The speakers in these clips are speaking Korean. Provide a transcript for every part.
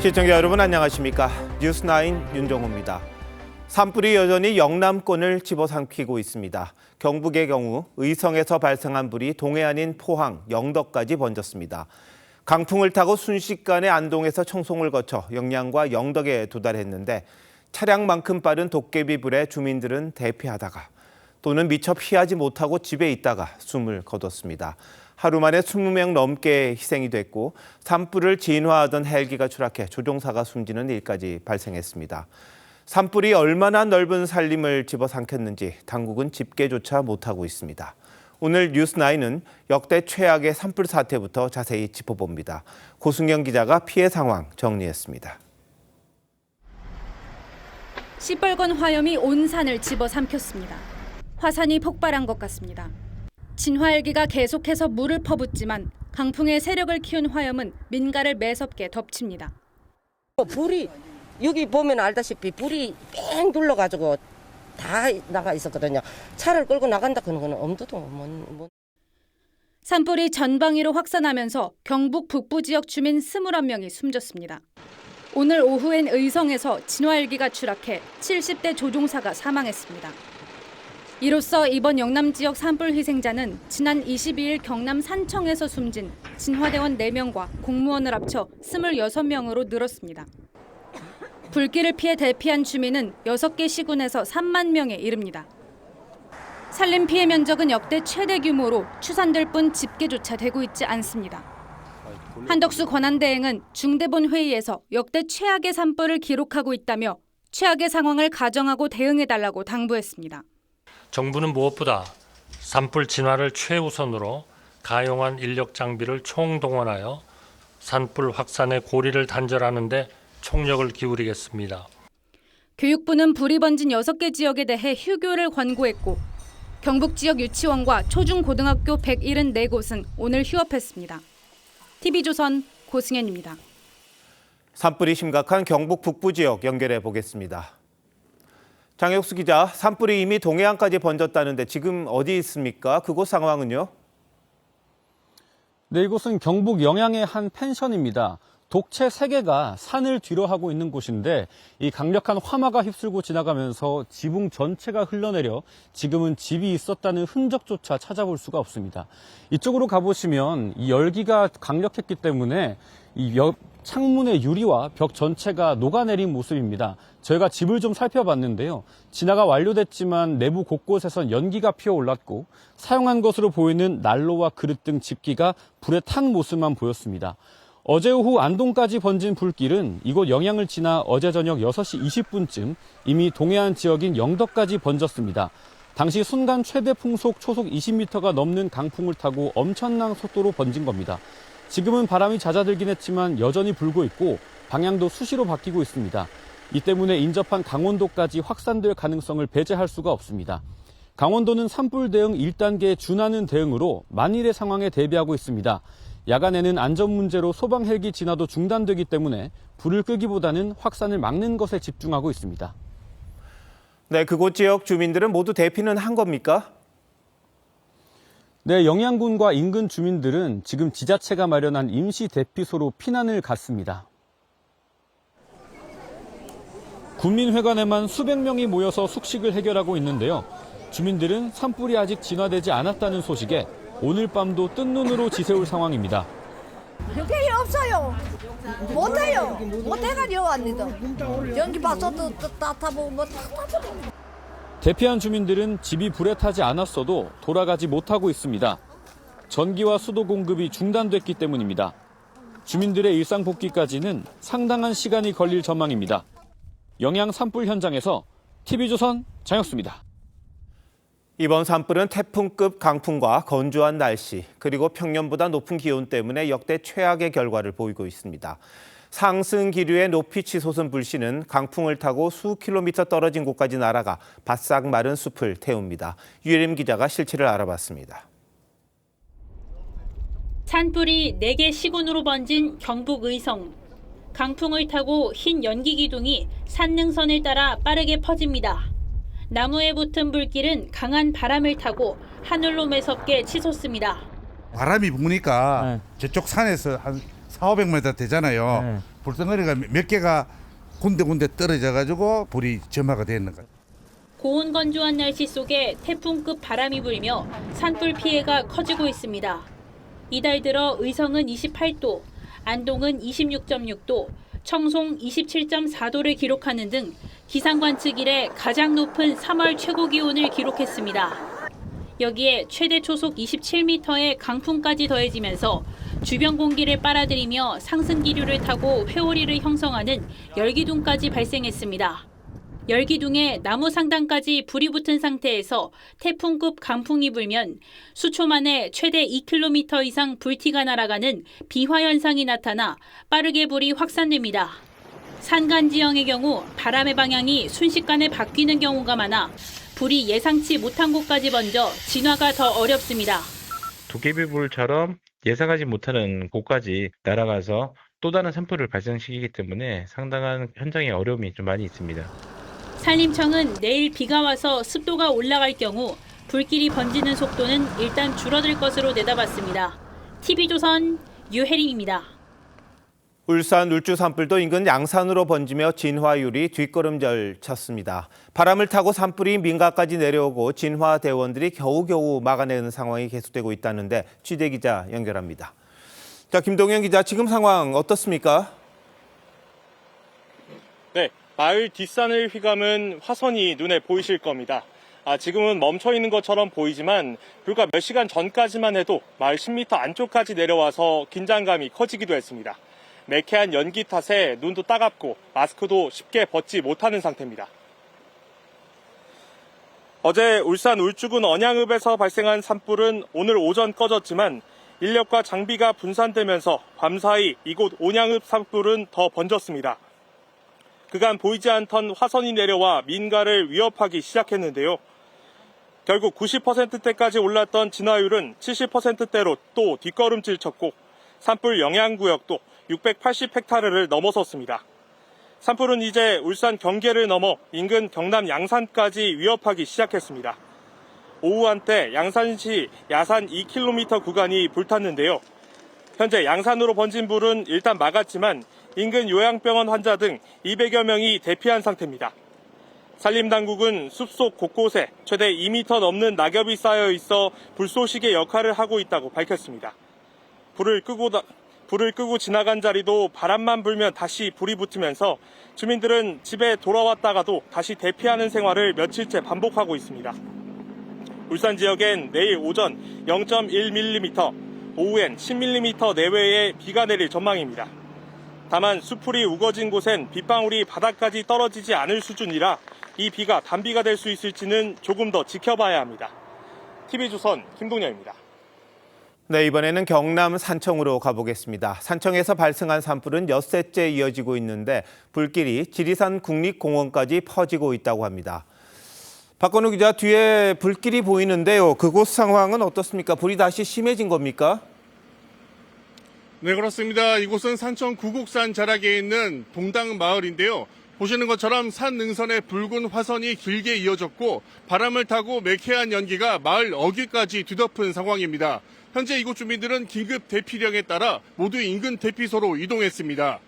시청자 여러분 안녕하십니까? 뉴스9 윤정호입니다. 산불이 여전히 영남권을 집어삼키고 있습니다. 경북의 경우 의성에서 발생한 불이 동해안인 포항, 영덕까지 번졌습니다. 강풍을 타고 순식간에 안동에서 청송을 거쳐 영양과 영덕에 도달했는데 차량만큼 빠른 도깨비 불에 주민들은 대피하다가 또는 미처 피하지 못하고 집에 있다가 숨을 거뒀습니다. 하루 만에 20명 넘게 희생이 됐고 산불을 진화하던 헬기가 추락해 조종사가 숨지는 일까지 발생했습니다. 산불이 얼마나 넓은 산림을 집어삼켰는지 당국은 집계조차 못하고 있습니다. 오늘 뉴스9은 역대 최악의 산불 사태부터 자세히 짚어봅니다. 고승영 기자가 피해 상황 정리했습니다. 시뻘건 화염이 온 산을 집어삼켰습니다. 화산이 폭발한 것 같습니다. 진화헬기가 계속해서 물을 퍼붓지만 강풍의 세력을 키운 화염은 민가를 매섭게 덮칩니다. 불이 여기 보면 알다시피 불이 뺑 둘러가지고 다 나가 있었거든요. 차를 끌고 나간다 그런 거는 엄두도 못. 산불이 전방위로 확산하면서 경북 북부 지역 주민 21명이 숨졌습니다. 오늘 오후엔 의성에서 진화헬기가 추락해 70대 조종사가 사망했습니다. 이로써 이번 영남 지역 산불 희생자는 지난 22일 경남 산청에서 숨진 진화대원 4명과 공무원을 합쳐 26명으로 늘었습니다. 불길을 피해 대피한 주민은 6개 시군에서 3만 명에 이릅니다. 산림 피해 면적은 역대 최대 규모로 추산될 뿐 집계조차 되고 있지 않습니다. 한덕수 권한대행은 중대본 회의에서 역대 최악의 산불을 기록하고 있다며 최악의 상황을 가정하고 대응해달라고 당부했습니다. 정부는 무엇보다 산불 진화를 최우선으로 가용한 인력 장비를 총동원하여 산불 확산의 고리를 단절하는 데 총력을 기울이겠습니다. 교육부는 불이 번진 6개 지역에 대해 휴교를 권고했고 경북 지역 유치원과 초중고등학교 174곳은 오늘 휴업했습니다. TV조선 고승현입니다. 산불이 심각한 경북 북부 지역 연결해 보겠습니다. 장혁수 기자, 산불이 이미 동해안까지 번졌다는데 지금 어디 있습니까? 그곳 상황은요? 네, 이곳은 경북 영양의 한 펜션입니다. 독채 3개가 산을 뒤로하고 있는 곳인데 이 강력한 화마가 휩쓸고 지나가면서 지붕 전체가 흘러내려 지금은 집이 있었다는 흔적조차 찾아볼 수가 없습니다. 이쪽으로 가보시면 이 열기가 강력했기 때문에 이 창문의 유리와 벽 전체가 녹아내린 모습입니다. 저희가 집을 좀 살펴봤는데요. 진화가 완료됐지만 내부 곳곳에선 연기가 피어올랐고 사용한 것으로 보이는 난로와 그릇 등 집기가 불에 탄 모습만 보였습니다. 어제 오후 안동까지 번진 불길은 이곳 영양을 지나 어제 저녁 6시 20분쯤 이미 동해안 지역인 영덕까지 번졌습니다. 당시 순간 최대 풍속 초속 20m가 넘는 강풍을 타고 엄청난 속도로 번진 겁니다. 지금은 바람이 잦아들긴 했지만 여전히 불고 있고 방향도 수시로 바뀌고 있습니다. 이 때문에 인접한 강원도까지 확산될 가능성을 배제할 수가 없습니다. 강원도는 산불 대응 1단계에 준하는 대응으로 만일의 상황에 대비하고 있습니다. 야간에는 안전 문제로 소방 헬기 진화도 중단되기 때문에 불을 끄기보다는 확산을 막는 것에 집중하고 있습니다. 네, 그곳 지역 주민들은 모두 대피는 한 겁니까? 네, 영양군과 인근 주민들은 지금 지자체가 마련한 임시 대피소로 피난을 갔습니다. 군민회관에만 수백 명이 모여서 숙식을 해결하고 있는데요. 주민들은 산불이 아직 진화되지 않았다는 소식에 오늘 밤도 뜬 눈으로 지새울 상황입니다. 형편이 없어요. 못해요. 못해가지고 왔는데 전기 봤어도 따뜻하고 뭐 따뜻하고. 대피한 주민들은 집이 불에 타지 않았어도 돌아가지 못하고 있습니다. 전기와 수도 공급이 중단됐기 때문입니다. 주민들의 일상 복귀까지는 상당한 시간이 걸릴 전망입니다. 영양 산불 현장에서 TV조선 장혁수입니다. 이번 산불은 태풍급 강풍과 건조한 날씨, 그리고 평년보다 높은 기온 때문에 역대 최악의 결과를 보이고 있습니다. 상승 기류의 높이 치솟은 불씨는 강풍을 타고 수 킬로미터 떨어진 곳까지 날아가 바싹 마른 숲을 태웁니다. 유예림 기자가 실체를 알아봤습니다. 산불이 4개 시군으로 번진 경북 의성. 강풍을 타고 흰 연기 기둥이 산능선을 따라 빠르게 퍼집니다. 나무에 붙은 불길은 강한 바람을 타고 하늘로 매섭게 치솟습니다. 바람이 부니까 저쪽 산에서 한 400~500m 되잖아요. 불덩어리가 몇 개가 군데군데 떨어져가지고 불이 점화가 되는 거예요. 고온 건조한 날씨 속에 태풍급 바람이 불며 산불 피해가 커지고 있습니다. 이달 들어 의성은 28도, 안동은 26.6도, 청송 27.4도를 기록하는 등 기상관측 이래 가장 높은 3월 최고 기온을 기록했습니다. 여기에 최대 초속 27m의 강풍까지 더해지면서 주변 공기를 빨아들이며 상승 기류를 타고 회오리를 형성하는 열기둥까지 발생했습니다. 열기둥에 나무 상단까지 불이 붙은 상태에서 태풍급 강풍이 불면 수초 만에 최대 2km 이상 불티가 날아가는 비화 현상이 나타나 빠르게 불이 확산됩니다. 산간 지형의 경우 바람의 방향이 순식간에 바뀌는 경우가 많아 불이 예상치 못한 곳까지 번져 진화가 더 어렵습니다. 도깨비불처럼 예상하지 못하는 곳까지 날아가서 또 다른 산불을 발생시키기 때문에 상당한 현장의 어려움이 좀 많이 있습니다. 산림청은 내일 비가 와서 습도가 올라갈 경우 불길이 번지는 속도는 일단 줄어들 것으로 내다봤습니다. TV조선 유혜림입니다. 울산 울주 산불도 인근 양산으로 번지며 진화율이 뒷걸음질 쳤습니다. 바람을 타고 산불이 민가까지 내려오고 진화 대원들이 겨우겨우 막아내는 상황이 계속되고 있다는데 취재 기자 연결합니다. 자, 김동현 기자, 지금 상황 어떻습니까? 네, 마을 뒷산을 휘감은 화선이 눈에 보이실 겁니다. 지금은 멈춰 있는 것처럼 보이지만 불과 몇 시간 전까지만 해도 마을 10m 안쪽까지 내려와서 긴장감이 커지기도 했습니다. 매캐한 연기 탓에 눈도 따갑고 마스크도 쉽게 벗지 못하는 상태입니다. 어제 울산 울주군 언양읍에서 발생한 산불은 오늘 오전 꺼졌지만 인력과 장비가 분산되면서 밤사이 이곳 온양읍 산불은 더 번졌습니다. 그간 보이지 않던 화선이 내려와 민가를 위협하기 시작했는데요. 결국 90%대까지 올랐던 진화율은 70%대로 또 뒷걸음질 쳤고 산불 영향구역도 680헥타르를 넘어섰습니다. 산불은 이제 울산 경계를 넘어 인근 경남 양산까지 위협하기 시작했습니다. 오후 한때 양산시 야산 2km 구간이 불탔는데요. 현재 양산으로 번진 불은 일단 막았지만 인근 요양병원 환자 등 200여 명이 대피한 상태입니다. 산림당국은 숲속 곳곳에 최대 2m 넘는 낙엽이 쌓여 있어 불쏘시개 역할을 하고 있다고 밝혔습니다. 불을 끄고 지나간 자리도 바람만 불면 다시 불이 붙으면서 주민들은 집에 돌아왔다가도 다시 대피하는 생활을 며칠째 반복하고 있습니다. 울산 지역엔 내일 오전 0.1mm, 오후엔 10mm 내외의 비가 내릴 전망입니다. 다만 수풀이 우거진 곳엔 빗방울이 바닥까지 떨어지지 않을 수준이라 이 비가 단비가 될 수 있을지는 조금 더 지켜봐야 합니다. TV조선 김동현입니다. 네, 이번에는 경남 산청으로 가보겠습니다. 산청에서 발생한 산불은 엿새째 이어지고 있는데 불길이 지리산 국립공원까지 퍼지고 있다고 합니다. 박건우 기자, 뒤에 불길이 보이는데요. 그곳 상황은 어떻습니까? 불이 다시 심해진 겁니까? 네, 그렇습니다. 이곳은 산청 구곡산 자락에 있는 동당 마을인데요. 보시는 것처럼 산 능선에 붉은 화선이 길게 이어졌고 바람을 타고 매캐한 연기가 마을 어귀까지 뒤덮은 상황입니다. 현재 이곳 주민들은 긴급 대피령에 따라 모두 인근 대피소로 이동했습니다.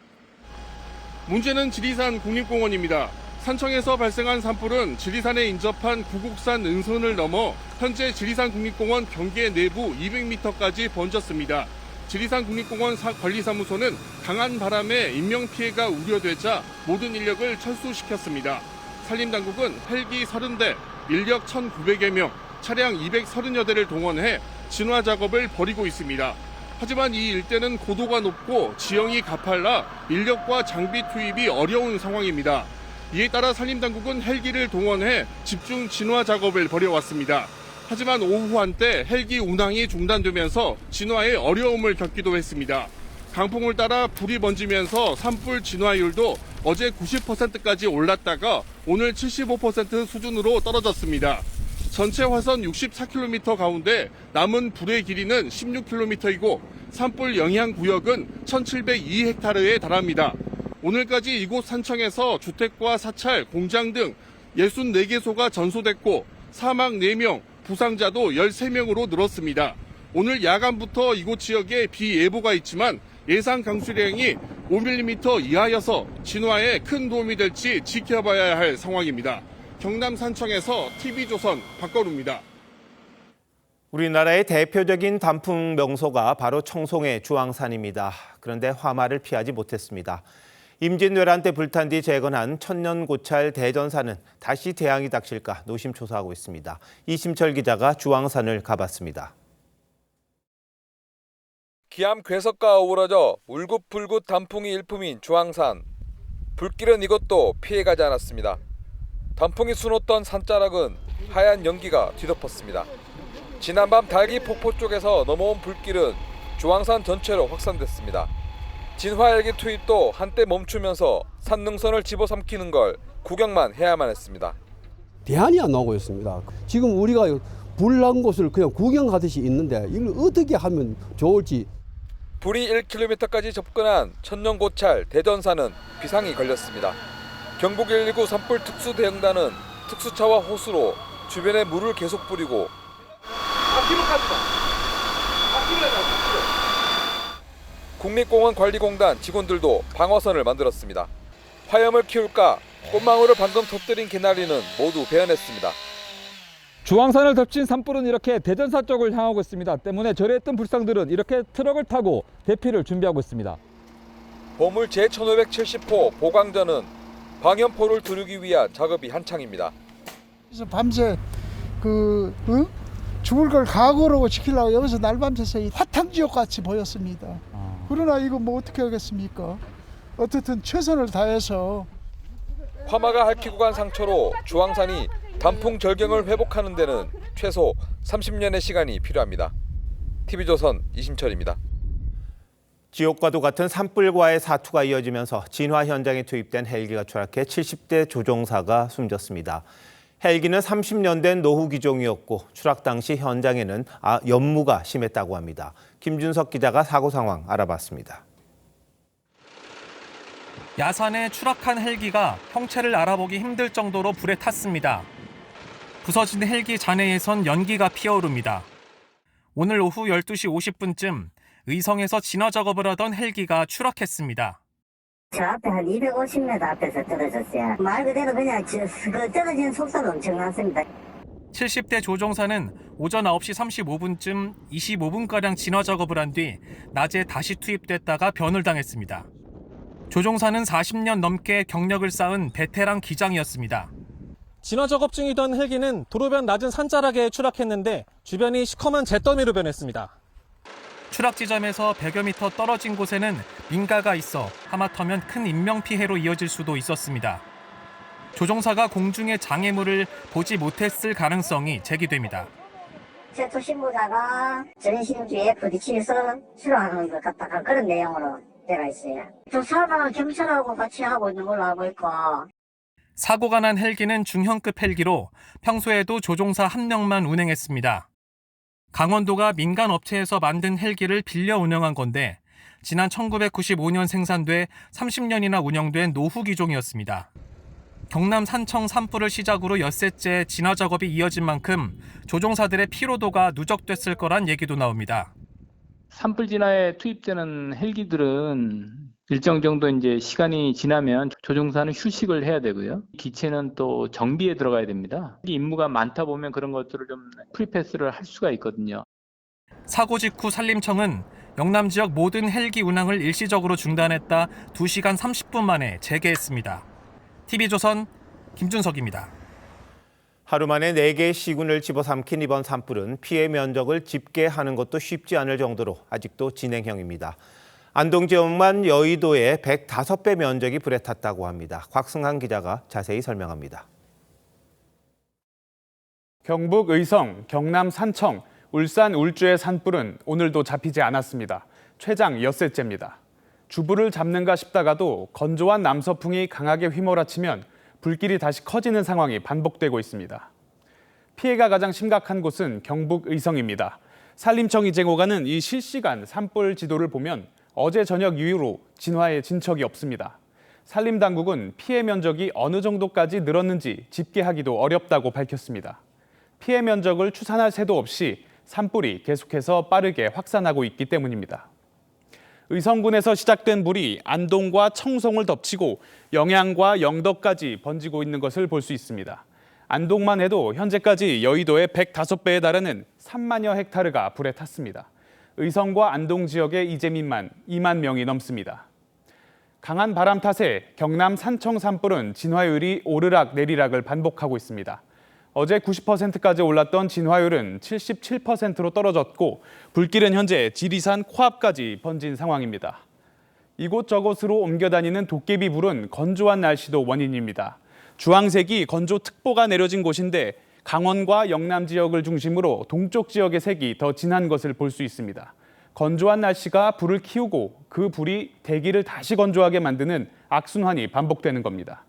문제는 지리산 국립공원입니다. 산청에서 발생한 산불은 지리산에 인접한 구곡산 능선을 넘어 현재 지리산 국립공원 경계 내부 200m까지 번졌습니다. 지리산 국립공원 관리사무소는 강한 바람에 인명피해가 우려되자 모든 인력을 철수시켰습니다. 산림당국은 헬기 30대, 인력 1,900여 명, 차량 230여 대를 동원해 진화 작업을 벌이고 있습니다. 하지만 이 일대는 고도가 높고 지형이 가팔라 인력과 장비 투입이 어려운 상황입니다. 이에 따라 산림당국은 헬기를 동원해 집중 진화 작업을 벌여왔습니다. 하지만 오후 한때 헬기 운항이 중단되면서 진화에 어려움을 겪기도 했습니다. 강풍을 따라 불이 번지면서 산불 진화율도 어제 90%까지 올랐다가 오늘 75% 수준으로 떨어졌습니다. 전체 화선 64km 가운데 남은 불의 길이는 16km이고 산불 영향 구역은 1,702헥타르에 달합니다. 오늘까지 이곳 산청에서 주택과 사찰, 공장 등 64개소가 전소됐고 사망 4명, 부상자도 13명으로 늘었습니다. 오늘 야간부터 이곳 지역에 비 예보가 있지만 예상 강수량이 5mm 이하여서 진화에 큰 도움이 될지 지켜봐야 할 상황입니다. 경남 산청에서 TV조선 박건우입니다. 우리나라의 대표적인 단풍 명소가 바로 청송의 주황산입니다. 그런데 화마를 피하지 못했습니다. 임진왜란 때 불탄 뒤 재건한 천년고찰 대전산은 다시 대항이 닥칠까 노심초사하고 있습니다. 이심철 기자가 주황산을 가봤습니다. 기암 괴석과 어우러져 울긋불긋 단풍이 일품인 주황산. 불길은 이것도 피해가지 않았습니다. 단풍이 수놓던 산자락은 하얀 연기가 뒤덮었습니다. 지난밤 달기 폭포 쪽에서 넘어온 불길은 주황산 전체로 확산됐습니다. 진화헬기 투입도 한때 멈추면서 산능선을 집어삼키는 걸 구경만 해야만 했습니다. 대안이 안 나오고 있습니다. 지금 우리가 불난 곳을 그냥 구경하듯이 있는데 이걸 어떻게 하면 좋을지. 불이 1km까지 접근한 천년고찰 대전산은 비상이 걸렸습니다. 경북 119 산불 특수대응단은 특수차와 호수로 주변에 물을 계속 뿌리고 국립공원관리공단 직원들도 방어선을 만들었습니다. 화염을 키울까 꽃망울을 방금 터뜨린 개나리는 모두 베어냈습니다. 주황산을 덮친 산불은 이렇게 대전산 쪽을 향하고 있습니다. 때문에 절에있던 불상들은 이렇게 트럭을 타고 대피를 준비하고 있습니다. 보물 제1570호 보강전은 방염포를 두르기 위한 작업이 한창입니다. 그래서 밤새 죽을 걸 각오로 지키려고 여기서 날밤새서 화탕지옥 같이 보였습니다. 그러나 이거 뭐 어떻게 하겠습니까? 어쨌든 최선을 다해서. 화마가 핥히고 간 상처로 주황산이 단풍 절경을 회복하는 데는 최소 30년의 시간이 필요합니다. TV조선 이심철입니다. 지옥과도 같은 산불과의 사투가 이어지면서 진화 현장에 투입된 헬기가 추락해 70대 조종사가 숨졌습니다. 헬기는 30년 된 노후 기종이었고 추락 당시 현장에는 연무가 심했다고 합니다. 김준석 기자가 사고 상황 알아봤습니다. 야산에 추락한 헬기가 형체를 알아보기 힘들 정도로 불에 탔습니다. 부서진 헬기 잔해에선 연기가 피어오릅니다. 오늘 오후 12시 50분쯤 의성에서 진화 작업을 하던 헬기가 추락했습니다. 저 앞에 한 250m 앞에서 떨어졌어요. 말 그대로 그냥 떨어진 속도도 엄청났습니다. 70대 조종사는 오전 9시 35분쯤 25분가량 진화 작업을 한 뒤 낮에 다시 투입됐다가 변을 당했습니다. 조종사는 40년 넘게 경력을 쌓은 베테랑 기장이었습니다. 진화 작업 중이던 헬기는 도로변 낮은 산자락에 추락했는데 주변이 시커먼 잿더미로 변했습니다. 추락 지점에서 100여 미터 떨어진 곳에는 민가가 있어 하마터면 큰 인명피해로 이어질 수도 있었습니다. 조종사가 공중의 장애물을 보지 못했을 가능성이 제기됩니다. 최초 신고자가 전신주에 부딪히면서 추락하는 것 같다 그런 내용으로 되어 있어요. 조사가 경찰하고 같이 하고 있는 걸로 알고 있고. 사고가 난 헬기는 중형급 헬기로 평소에도 조종사 1명만 운행했습니다. 강원도가 민간 업체에서 만든 헬기를 빌려 운영한 건데 지난 1995년 생산돼 30년이나 운영된 노후 기종이었습니다. 경남 산청 산불을 시작으로 엿새째 진화 작업이 이어진 만큼 조종사들의 피로도가 누적됐을 거란 얘기도 나옵니다. 산불 진화에 투입되는 헬기들은 일정 정도 이제 시간이 지나면 조종사는 휴식을 해야 되고요. 기체는 또 정비에 들어가야 됩니다. 임무가 많다 보면 그런 것들을 좀 프리패스를 할 수가 있거든요. 사고 직후 산림청은 영남 지역 모든 헬기 운항을 일시적으로 중단했다 2시간 30분 만에 재개했습니다. TV조선 김준석입니다. 하루 만에 4개의 시군을 집어삼킨 이번 산불은 피해 면적을 집계하는 것도 쉽지 않을 정도로 아직도 진행형입니다. 안동 지역만 여의도의 105배 면적이 불에 탔다고 합니다. 곽승한 기자가 자세히 설명합니다. 경북 의성, 경남 산청, 울산 울주의 산불은 오늘도 잡히지 않았습니다. 최장 엿새째입니다. 주부를 잡는가 싶다가도 건조한 남서풍이 강하게 휘몰아치면 불길이 다시 커지는 상황이 반복되고 있습니다. 피해가 가장 심각한 곳은 경북 의성입니다. 산림청이 제공하는 이 실시간 산불 지도를 보면 어제 저녁 이후로 진화에 진척이 없습니다. 산림당국은 피해 면적이 어느 정도까지 늘었는지 집계하기도 어렵다고 밝혔습니다. 피해 면적을 추산할 새도 없이 산불이 계속해서 빠르게 확산하고 있기 때문입니다. 의성군에서 시작된 불이 안동과 청송을 덮치고 영양과 영덕까지 번지고 있는 것을 볼 수 있습니다. 안동만 해도 현재까지 여의도의 105배에 달하는 3만여 헥타르가 불에 탔습니다. 의성과 안동 지역의 이재민만 2만 명이 넘습니다. 강한 바람 탓에 경남 산청 산불은 진화율이 오르락 내리락을 반복하고 있습니다. 어제 90%까지 올랐던 진화율은 77%로 떨어졌고 불길은 현재 지리산 코앞까지 번진 상황입니다. 이곳저곳으로 옮겨다니는 도깨비 불은 건조한 날씨도 원인입니다. 주황색이 건조특보가 내려진 곳인데 강원과 영남 지역을 중심으로 동쪽 지역의 색이 더 진한 것을 볼 수 있습니다. 건조한 날씨가 불을 키우고 그 불이 대기를 다시 건조하게 만드는 악순환이 반복되는 겁니다.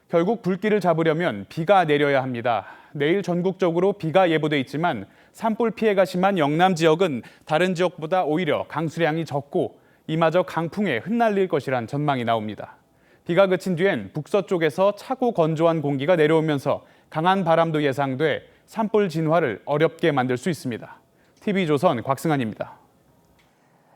결국 불길을 잡으려면 비가 내려야 합니다. 내일 전국적으로 비가 예보돼 있지만 산불 피해가 심한 영남 지역은 다른 지역보다 오히려 강수량이 적고 이마저 강풍에 흩날릴 것이란 전망이 나옵니다. 비가 그친 뒤엔 북서쪽에서 차고 건조한 공기가 내려오면서 강한 바람도 예상돼 산불 진화를 어렵게 만들 수 있습니다. TV조선 곽승환입니다.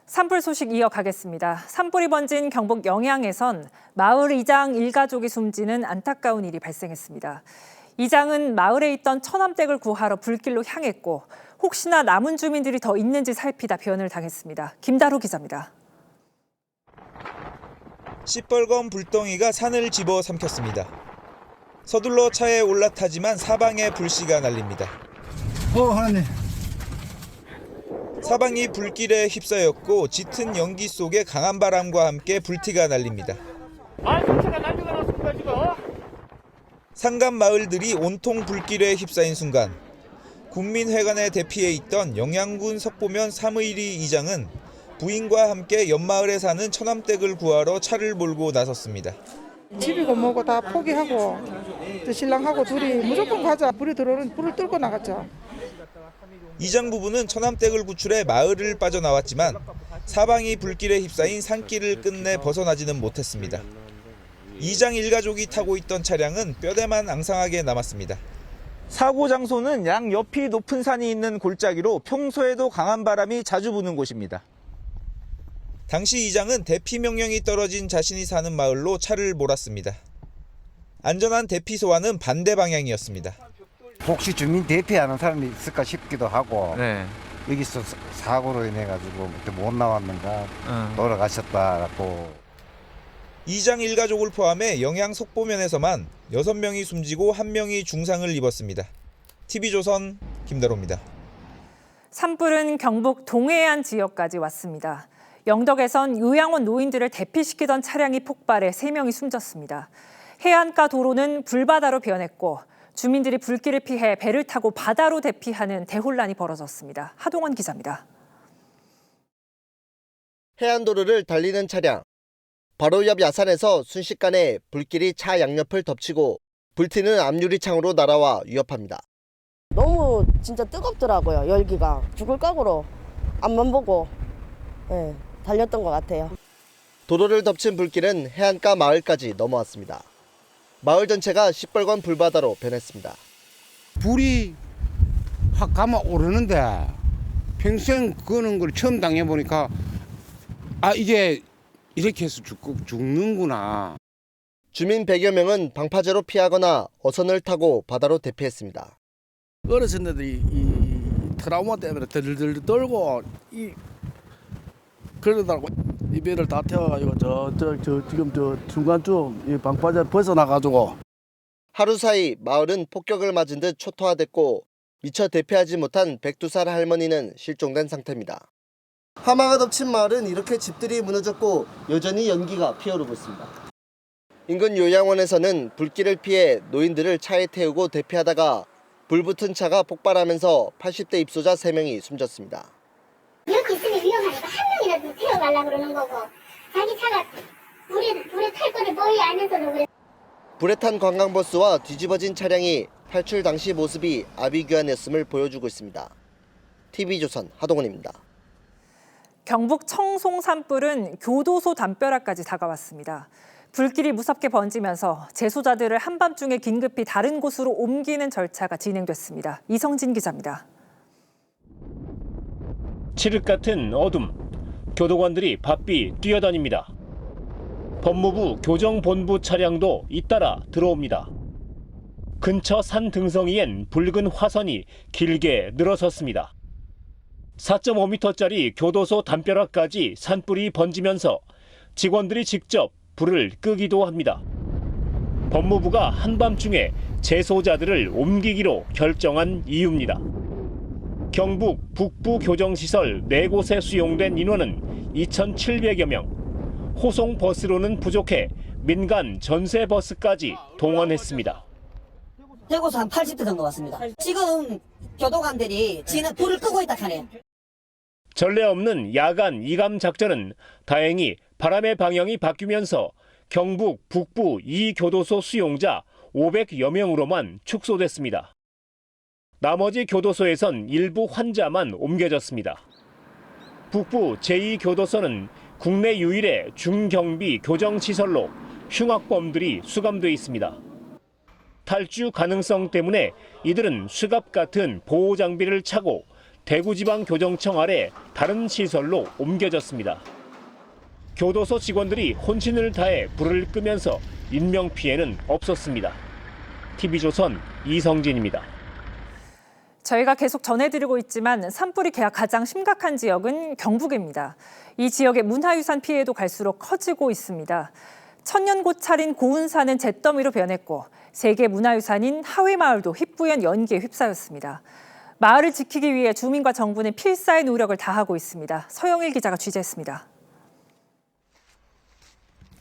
산불 소식 이어가겠습니다. 산불이 번진 경북 영양에선 마을 이장 일가족이 숨지는 안타까운 일이 발생했습니다. 이장은 마을에 있던 처남댁을 구하러 불길로 향했고 혹시나 남은 주민들이 더 있는지 살피다 변을 당했습니다. 김다루 기자입니다. 시뻘건 불덩이가 산을 집어삼켰습니다. 서둘러 차에 올라타지만 사방에 불씨가 날립니다. 하나님. 사방이 불길에 휩싸였고 짙은 연기 속에 강한 바람과 함께 불티가 날립니다. 전체가 난리가 났습니다 지금. 산간 마을들이 온통 불길에 휩싸인 순간 국민회관에 대피해 있던 영양군 석보면 사무일이 이장은 부인과 함께 옆마을에 사는 처남댁을 구하러 차를 몰고 나섰습니다. 집이고 뭐고 다 포기하고 신랑하고 둘이 무조건 가자. 불이 들어오는 불을 뚫고 나갔죠. 이장 부부는 처남댁을 구출해 마을을 빠져나왔지만 사방이 불길에 휩싸인 산길을 끝내 벗어나지는 못했습니다. 이장 일가족이 타고 있던 차량은 뼈대만 앙상하게 남았습니다. 사고 장소는 양 옆이 높은 산이 있는 골짜기로 평소에도 강한 바람이 자주 부는 곳입니다. 당시 이장은 대피 명령이 떨어진 자신이 사는 마을로 차를 몰았습니다. 안전한 대피 소와는 반대 방향이었습니다. 혹시 주민 대피하는 사람이 있을까 싶기도 하고 여기서 사고로 인해 가지고 못 나왔는가 돌아가셨다라고. 이장 일가족을 포함해 영양 속보면에서만 6명이 숨지고 1명이 중상을 입었습니다. TV조선 김다로입니다. 산불은 경북 동해안 지역까지 왔습니다. 영덕에선 요양원 노인들을 대피시키던 차량이 폭발해 3명이 숨졌습니다. 해안가 도로는 불바다로 변했고 주민들이 불길을 피해 배를 타고 바다로 대피하는 대혼란이 벌어졌습니다. 하동원 기자입니다. 해안도로를 달리는 차량. 바로 옆 야산에서 순식간에 불길이 차 양옆을 덮치고 불티는 앞유리창으로 날아와 위협합니다. 너무 진짜 뜨겁더라고요. 열기가 죽을 각오로 앞만 보고 달렸던 것 같아요. 도로를 덮친 불길은 해안가 마을까지 넘어왔습니다. 마을 전체가 시뻘건 불바다로 변했습니다. 불이 확 감아 오르는데 평생 그는 걸 처음 당해보니까 이게 이렇게 해서 죽는구나. 주민 100여 명은 방파제로 피하거나 어선을 타고 바다로 대피했습니다. 어르신들이 이 트라우마 때문에 들들 떨고 그러더라고. 이 배를 다 태워가지고 지금 중간쯤 이 방파제 벗어나가지고. 하루 사이 마을은 폭격을 맞은 듯 초토화됐고 미처 대피하지 못한 102살 할머니는 실종된 상태입니다. 하마가 덮친 마을은 이렇게 집들이 무너졌고 여전히 연기가 피어오르고 있습니다. 인근 요양원에서는 불길을 피해 노인들을 차에 태우고 대피하다가 불붙은 차가 폭발하면서 80대 입소자 3명이 숨졌습니다. 이렇게 있으면 위험하니까 한 명이라도 태워가려고 그러는 거고 자기 차가 불에 탈 거를 뻔히 알면서도 그래. 불에 탄 관광버스와 뒤집어진 차량이 탈출 당시 모습이 아비규환이었음을 보여주고 있습니다. TV조선 하동원입니다. 경북 청송 산불은 교도소 담벼락까지 다가왔습니다. 불길이 무섭게 번지면서 재소자들을 한밤중에 긴급히 다른 곳으로 옮기는 절차가 진행됐습니다. 이성진 기자입니다. 칠흑 같은 어둠. 교도관들이 바삐 뛰어다닙니다. 법무부 교정본부 차량도 잇따라 들어옵니다. 근처 산 등성이엔 붉은 화선이 길게 늘어섰습니다. 4.5m짜리 교도소 담벼락까지 산불이 번지면서 직원들이 직접 불을 끄기도 합니다. 법무부가 한밤중에 재소자들을 옮기기로 결정한 이유입니다. 경북 북부 교정시설 4곳에 수용된 인원은 2,700여 명. 호송 버스로는 부족해 민간 전세 버스까지 동원했습니다. 대구서 한 80대 정도 왔습니다. 지금 교도관들이 지는 불을 끄고 있다 하네요. 전례 없는 야간 이감 작전은 다행히 바람의 방향이 바뀌면서 경북 북부 2교도소 수용자 500여 명으로만 축소됐습니다. 나머지 교도소에선 일부 환자만 옮겨졌습니다. 북부 제2교도소는 국내 유일의 중경비 교정시설로 흉악범들이 수감돼 있습니다. 탈주 가능성 때문에 이들은 수갑 같은 보호 장비를 차고 대구지방교정청 아래 다른 시설로 옮겨졌습니다. 교도소 직원들이 혼신을 다해 불을 끄면서 인명피해는 없었습니다. TV조선 이성진입니다. 저희가 계속 전해드리고 있지만 산불이 가장 심각한 지역은 경북입니다. 이 지역의 문화유산 피해도 갈수록 커지고 있습니다. 천년고 차린 고운산은 잿더미로 변했고 세계문화유산인 하회마을도 희뿌연 연기에 휩싸였습니다. 마을을 지키기 위해 주민과 정부는 필사의 노력을 다하고 있습니다. 서영일 기자가 취재했습니다.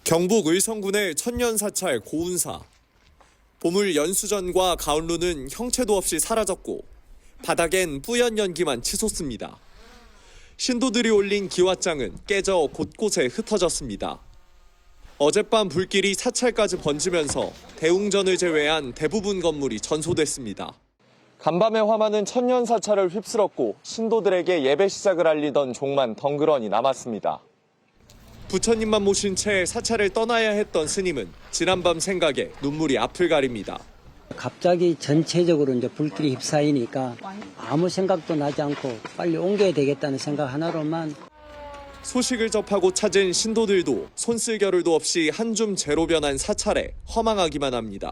경북 의성군의 천년사찰 고운사. 보물 연수전과 가운루는 형체도 없이 사라졌고 바닥엔 뿌연 연기만 치솟습니다. 신도들이 올린 기와장은 깨져 곳곳에 흩어졌습니다. 어젯밤 불길이 사찰까지 번지면서 대웅전을 제외한 대부분 건물이 전소됐습니다. 간밤의 화만은 천년사찰을 휩쓸었고 신도들에게 예배 시작을 알리던 종만 덩그러니 남았습니다. 부처님만 모신 채 사찰을 떠나야 했던 스님은 지난밤 생각에 눈물이 앞을 가립니다. 갑자기 전체적으로 이제 불길이 휩싸이니까 아무 생각도 나지 않고 빨리 옮겨야 되겠다는 생각 하나로만. 소식을 접하고 찾은 신도들도 손쓸겨를도 없이 한줌 재로 변한 사찰에 허망하기만 합니다.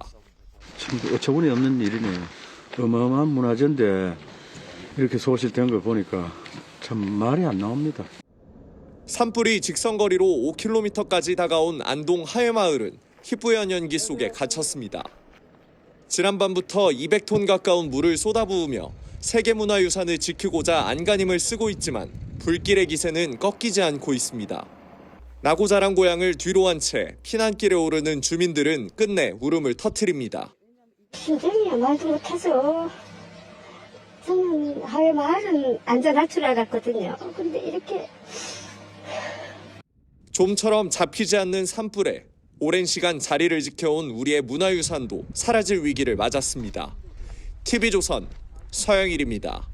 참 어처구니 없는 일이네. 어마어마한 문화재인데 이렇게 소실된 걸 보니까 참 말이 안 나옵니다. 산불이 직선거리로 5km까지 다가온 안동 하회마을은 희뿌연 연기 속에 갇혔습니다. 지난밤부터 200톤 가까운 물을 쏟아부으며 세계문화유산을 지키고자 안간힘을 쓰고 있지만 불길의 기세는 꺾이지 않고 있습니다. 나고 자란 고향을 뒤로 한 채 피난길에 오르는 주민들은 끝내 울음을 터뜨립니다. 심정이 말도 못해서 저는 하회마을은 안전할 줄 알았거든요. 근데 이렇게 좀처럼 잡히지 않는 산불에 오랜 시간 자리를 지켜온 우리의 문화유산도 사라질 위기를 맞았습니다. TV조선 서영일입니다.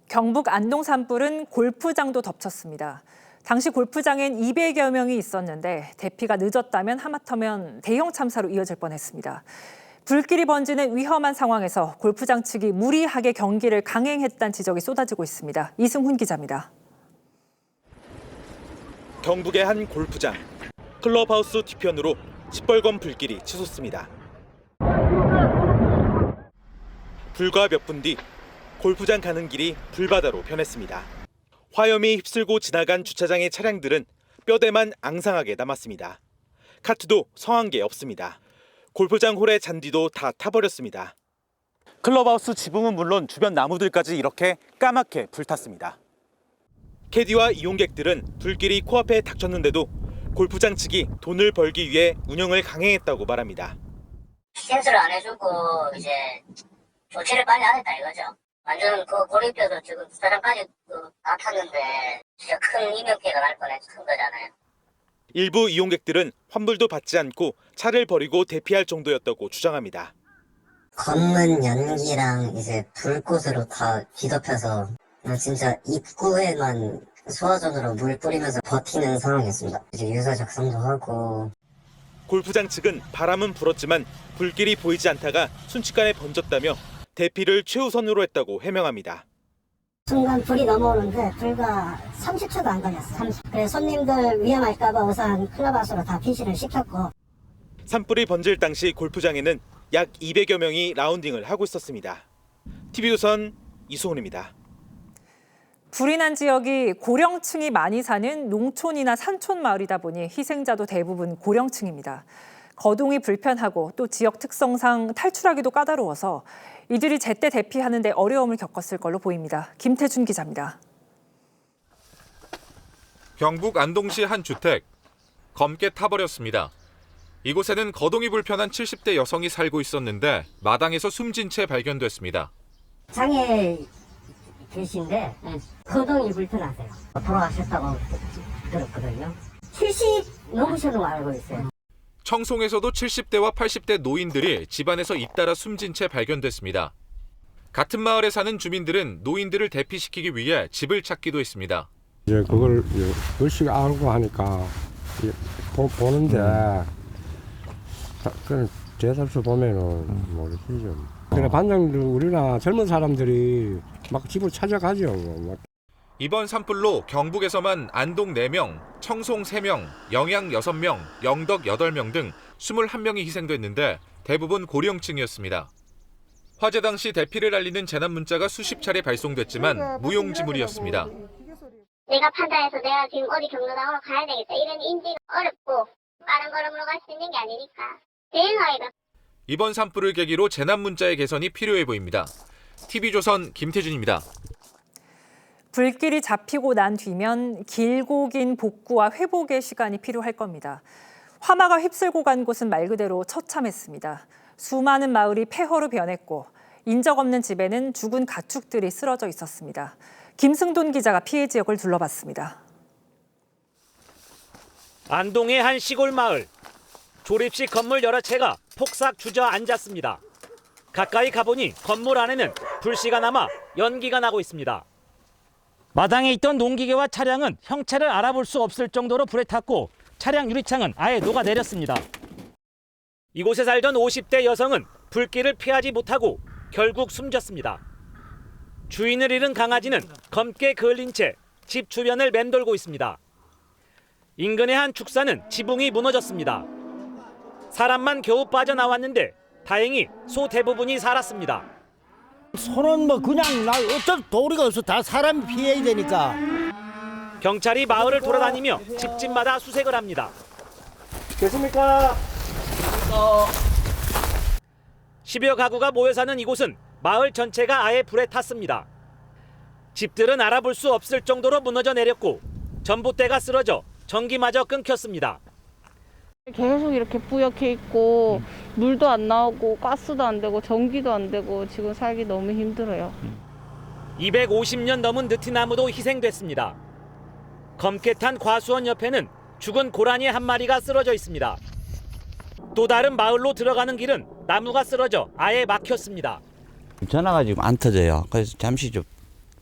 경북 안동 산불은 골프장도 덮쳤습니다. 당시 골프장엔 200여 명이 있었는데 대피가 늦었다면 하마터면 대형 참사로 이어질 뻔했습니다. 불길이 번지는 위험한 상황에서 골프장 측이 무리하게 경기를 강행했다는 지적이 쏟아지고 있습니다. 이승훈 기자입니다. 경북의 한 골프장. 클럽하우스 뒤편으로 시뻘건 불길이 치솟습니다. 불과 몇 분 뒤 골프장 가는 길이 불바다로 변했습니다. 화염이 휩쓸고 지나간 주차장의 차량들은 뼈대만 앙상하게 남았습니다. 카트도 성한 게 없습니다. 골프장 홀의 잔디도 다 타버렸습니다. 클럽하우스 지붕은 물론 주변 나무들까지 이렇게 까맣게 불탔습니다. 캐디와 이용객들은 불길이 코앞에 닥쳤는데도 골프장 측이 돈을 벌기 위해 운영을 강행했다고 말합니다. 캔슬을 안 해주고 이제 조치를 빨리 안 했다 이거죠. 완전 그 고립돼서 지금 주차장까지 다 탔는데 진짜 큰 인명피해가 날 뻔한 거잖아요. 일부 이용객들은 환불도 받지 않고 차를 버리고 대피할 정도였다고 주장합니다. 검은 연기랑 이제 불꽃으로 다 뒤덮여서 진짜 입구에만 소화전으로 물 뿌리면서 버티는 상황이었습니다. 이제 유서 작성도 하고. 골프장 측은 바람은 불었지만 불길이 보이지 않다가 순식간에 번졌다며 대피를 최우선으로 했다고 해명합니다. 순간 불이 넘어오는데 불과 30초도 안 걸렸어요. 그래서 손님들 위험할까봐 우선 클럽하우스로 다 피신을 시켰고. 산불이 번질 당시 골프장에는 약 200여 명이 라운딩을 하고 있었습니다. TV조선 이수훈입니다. 불이 난 지역이 고령층이 많이 사는 농촌이나 산촌 마을이다 보니 희생자도 대부분 고령층입니다. 거동이 불편하고 또 지역 특성상 탈출하기도 까다로워서 이들이 제때 대피하는 데 어려움을 겪었을 걸로 보입니다. 김태준 기자입니다. 경북 안동시 한 주택, 검게 타버렸습니다. 이곳에는 거동이 불편한 70대 여성이 살고 있었는데 마당에서 숨진 채 발견됐습니다. 장애 계신데 거동이 불편하세요. 돌아가셨다고 들었거든요. 70 넘으셔도 알고 있어요. 청송에서도 70대와 80대 노인들이 집안에서 잇따라 숨진 채 발견됐습니다. 같은 마을에 사는 주민들은 노인들을 대피시키기 위해 집을 찾기도 했습니다. 이제 그걸 글씨가 알고 하니까 보는데 그런 대답서 보면은 모르시죠. 그래 반장들 우리나 젊은 사람들이 막 집을 찾아가죠. 이번 산불로 경북에서만 안동 4명, 청송 3명, 영양 6명, 영덕 8명 등 21명이 희생됐는데 대부분 고령층이었습니다. 화재 당시 대피를 알리는 재난 문자가 수십 차례 발송됐지만 무용지물이었습니다. 내가 판단해서 내가 지금 어디 경로당으로 가야 되겠다. 이런 인지가 어렵고 빠른 걸음으로 갈 수 있는 게 아니니까 대응하기가. 이번 산불을 계기로 재난 문자의 개선이 필요해 보입니다. TV조선 김태준입니다. 불길이 잡히고 난 뒤면 길고 긴 복구와 회복의 시간이 필요할 겁니다. 화마가 휩쓸고 간 곳은 말 그대로 처참했습니다. 수많은 마을이 폐허로 변했고 인적 없는 집에는 죽은 가축들이 쓰러져 있었습니다. 김승돈 기자가 피해 지역을 둘러봤습니다. 안동의 한 시골 마을. 조립식 건물 여러 채가 폭삭 주저앉았습니다. 가까이 가보니 건물 안에는 불씨가 남아 연기가 나고 있습니다. 마당에 있던 농기계와 차량은 형체를 알아볼 수 없을 정도로 불에 탔고 차량 유리창은 아예 녹아내렸습니다. 이곳에 살던 50대 여성은 불길을 피하지 못하고 결국 숨졌습니다. 주인을 잃은 강아지는 검게 그을린 채 집 주변을 맴돌고 있습니다. 인근의 한 축사는 지붕이 무너졌습니다. 사람만 겨우 빠져나왔는데 다행히 소 대부분이 살았습니다. 소는 뭐 그냥 어쩔 도리가 없어. 다 사람이 피해야 되니까. 경찰이 마을을 돌아다니며 집집마다 수색을 합니다. 계십니까? 10여 가구가 모여 사는 이곳은 마을 전체가 아예 불에 탔습니다. 집들은 알아볼 수 없을 정도로 무너져 내렸고 전봇대가 쓰러져 전기마저 끊겼습니다. 계속 이렇게 뿌옇게 있고 물도 안 나오고 가스도 안 되고 전기도 안 되고 지금 살기 너무 힘들어요. 250년 넘은 느티나무도 희생됐습니다. 검게 탄 과수원 옆에는 죽은 고라니 한 마리가 쓰러져 있습니다. 또 다른 마을로 들어가는 길은 나무가 쓰러져 아예 막혔습니다. 전화가 지금 안 터져요. 그래서 잠시 좀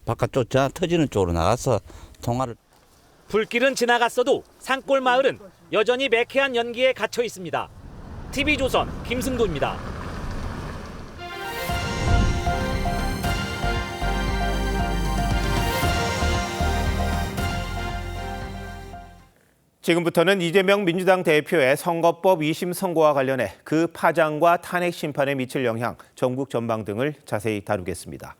바깥쪽 전화 터지는 쪽으로 나가서 통화를. 불길은 지나갔어도 산골 마을은 여전히 매캐한 연기에 갇혀 있습니다. TV조선 김승도입니다. 지금부터는 이재명 민주당 대표의 선거법 2심 선고와 관련해 그 파장과 탄핵 심판에 미칠 영향, 전국 전망 등을 자세히 다루겠습니다.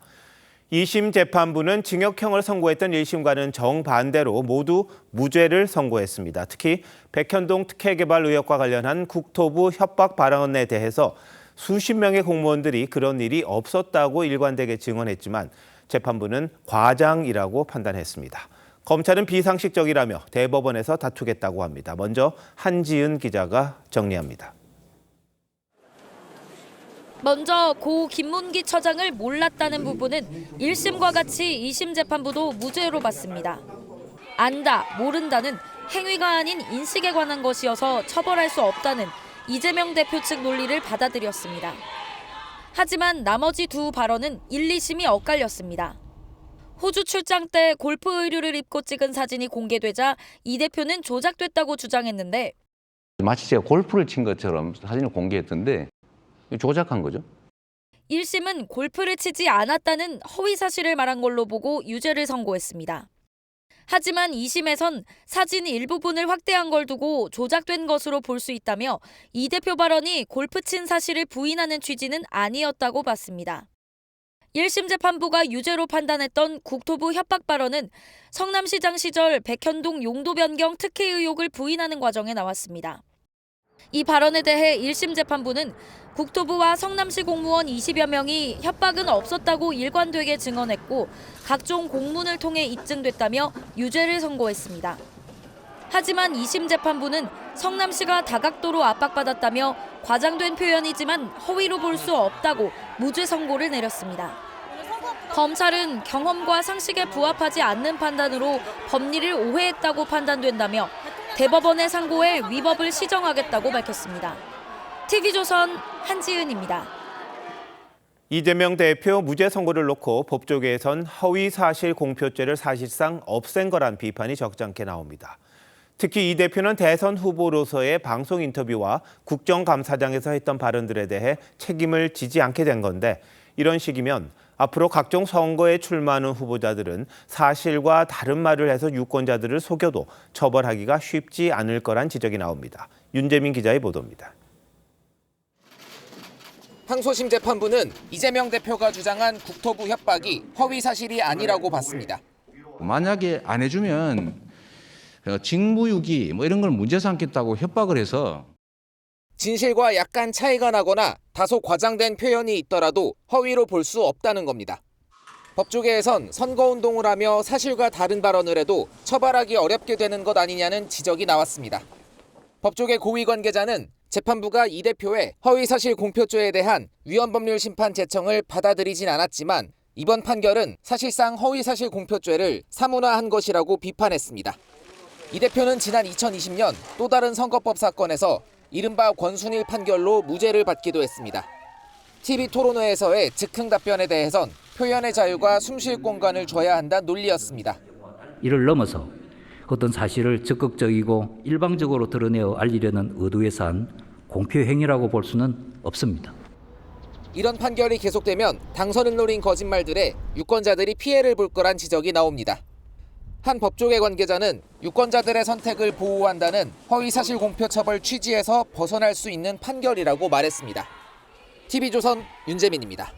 2심 재판부는 징역형을 선고했던 1심과는 정반대로 모두 무죄를 선고했습니다. 특히 백현동 특혜개발 의혹과 관련한 국토부 협박 발언에 대해서 수십 명의 공무원들이 그런 일이 없었다고 일관되게 증언했지만 재판부는 과장이라고 판단했습니다. 검찰은 비상식적이라며 대법원에서 다투겠다고 합니다. 먼저 한지은 기자가 정리합니다. 먼저 고 김문기 처장을 몰랐다는 부분은 1심과 같이 2심 재판부도 무죄로 봤습니다. 안다, 모른다는 행위가 아닌 인식에 관한 것이어서 처벌할 수 없다는 이재명 대표 측 논리를 받아들였습니다. 하지만 나머지 두 발언은 1, 2심이 엇갈렸습니다. 호주 출장 때 골프 의류를 입고 찍은 사진이 공개되자 이 대표는 조작됐다고 주장했는데 마치 제가 골프를 친 것처럼 사진을 공개했던데 조작한 거죠? 1심은 골프를 치지 않았다는 허위 사실을 말한 걸로 보고 유죄를 선고했습니다. 하지만 2심에선 사진 일부분을 확대한 걸 두고 조작된 것으로 볼 수 있다며 이 대표 발언이 골프 친 사실을 부인하는 취지는 아니었다고 봤습니다. 1심 재판부가 유죄로 판단했던 국토부 협박 발언은 성남시장 시절 백현동 용도 변경 특혜 의혹을 부인하는 과정에 나왔습니다. 이 발언에 대해 1심 재판부는 국토부와 성남시 공무원 20여 명이 협박은 없었다고 일관되게 증언했고 각종 공문을 통해 입증됐다며 유죄를 선고했습니다. 하지만 2심 재판부는 성남시가 다각도로 압박받았다며 과장된 표현이지만 허위로 볼 수 없다고 무죄 선고를 내렸습니다. 검찰은 경험과 상식에 부합하지 않는 판단으로 법리를 오해했다고 판단된다며 대법원의 상고에 위법을 시정하겠다고 밝혔습니다. TV조선 한지은입니다. 이재명 대표 무죄 선고를 놓고 법조계에선 허위 사실 공표죄를 사실상 없앤 거란 비판이 적잖게 나옵니다. 특히 이 대표는 대선 후보로서의 방송 인터뷰와 국정감사장에서 했던 발언들에 대해 책임을 지지 않게 된 건데 이런 식이면 앞으로 각종 선거에 출마하는 후보자들은 사실과 다른 말을 해서 유권자들을 속여도 처벌하기가 쉽지 않을 거란 지적이 나옵니다. 윤재민 기자의 보도입니다. 항소심 재판부는 이재명 대표가 주장한 국토부 협박이 허위 사실이 아니라고 봤습니다. 만약에 안 해주면 직무유기 이런 걸 문제 삼겠다고 협박을 해서 진실과 약간 차이가 나거나 다소 과장된 표현이 있더라도 허위로 볼 수 없다는 겁니다. 법조계에선 선거운동을 하며 사실과 다른 발언을 해도 처벌하기 어렵게 되는 것 아니냐는 지적이 나왔습니다. 법조계 고위 관계자는 재판부가 이 대표의 허위사실 공표죄에 대한 위헌법률 심판 제청을 받아들이진 않았지만 이번 판결은 사실상 허위사실 공표죄를 사문화한 것이라고 비판했습니다. 이 대표는 지난 2020년 또 다른 선거법 사건에서 이른바 권순일 판결로 무죄를 받기도 했습니다. TV토론회에서의 즉흥 답변에 대해선 표현의 자유가 숨쉴 공간을 줘야 한다는 논리였습니다. 이를 넘어서 어떤 사실을 적극적이고 일방적으로 드러내어 알리려는 의도에서 한 공표 행위라고 볼 수는 없습니다. 이런 판결이 계속되면 당선을 노린 거짓말들에 유권자들이 피해를 볼 거란 지적이 나옵니다. 한 법조계 관계자는 유권자들의 선택을 보호한다는 허위사실 공표 처벌 취지에서 벗어날 수 있는 판결이라고 말했습니다. TV조선 윤재민입니다.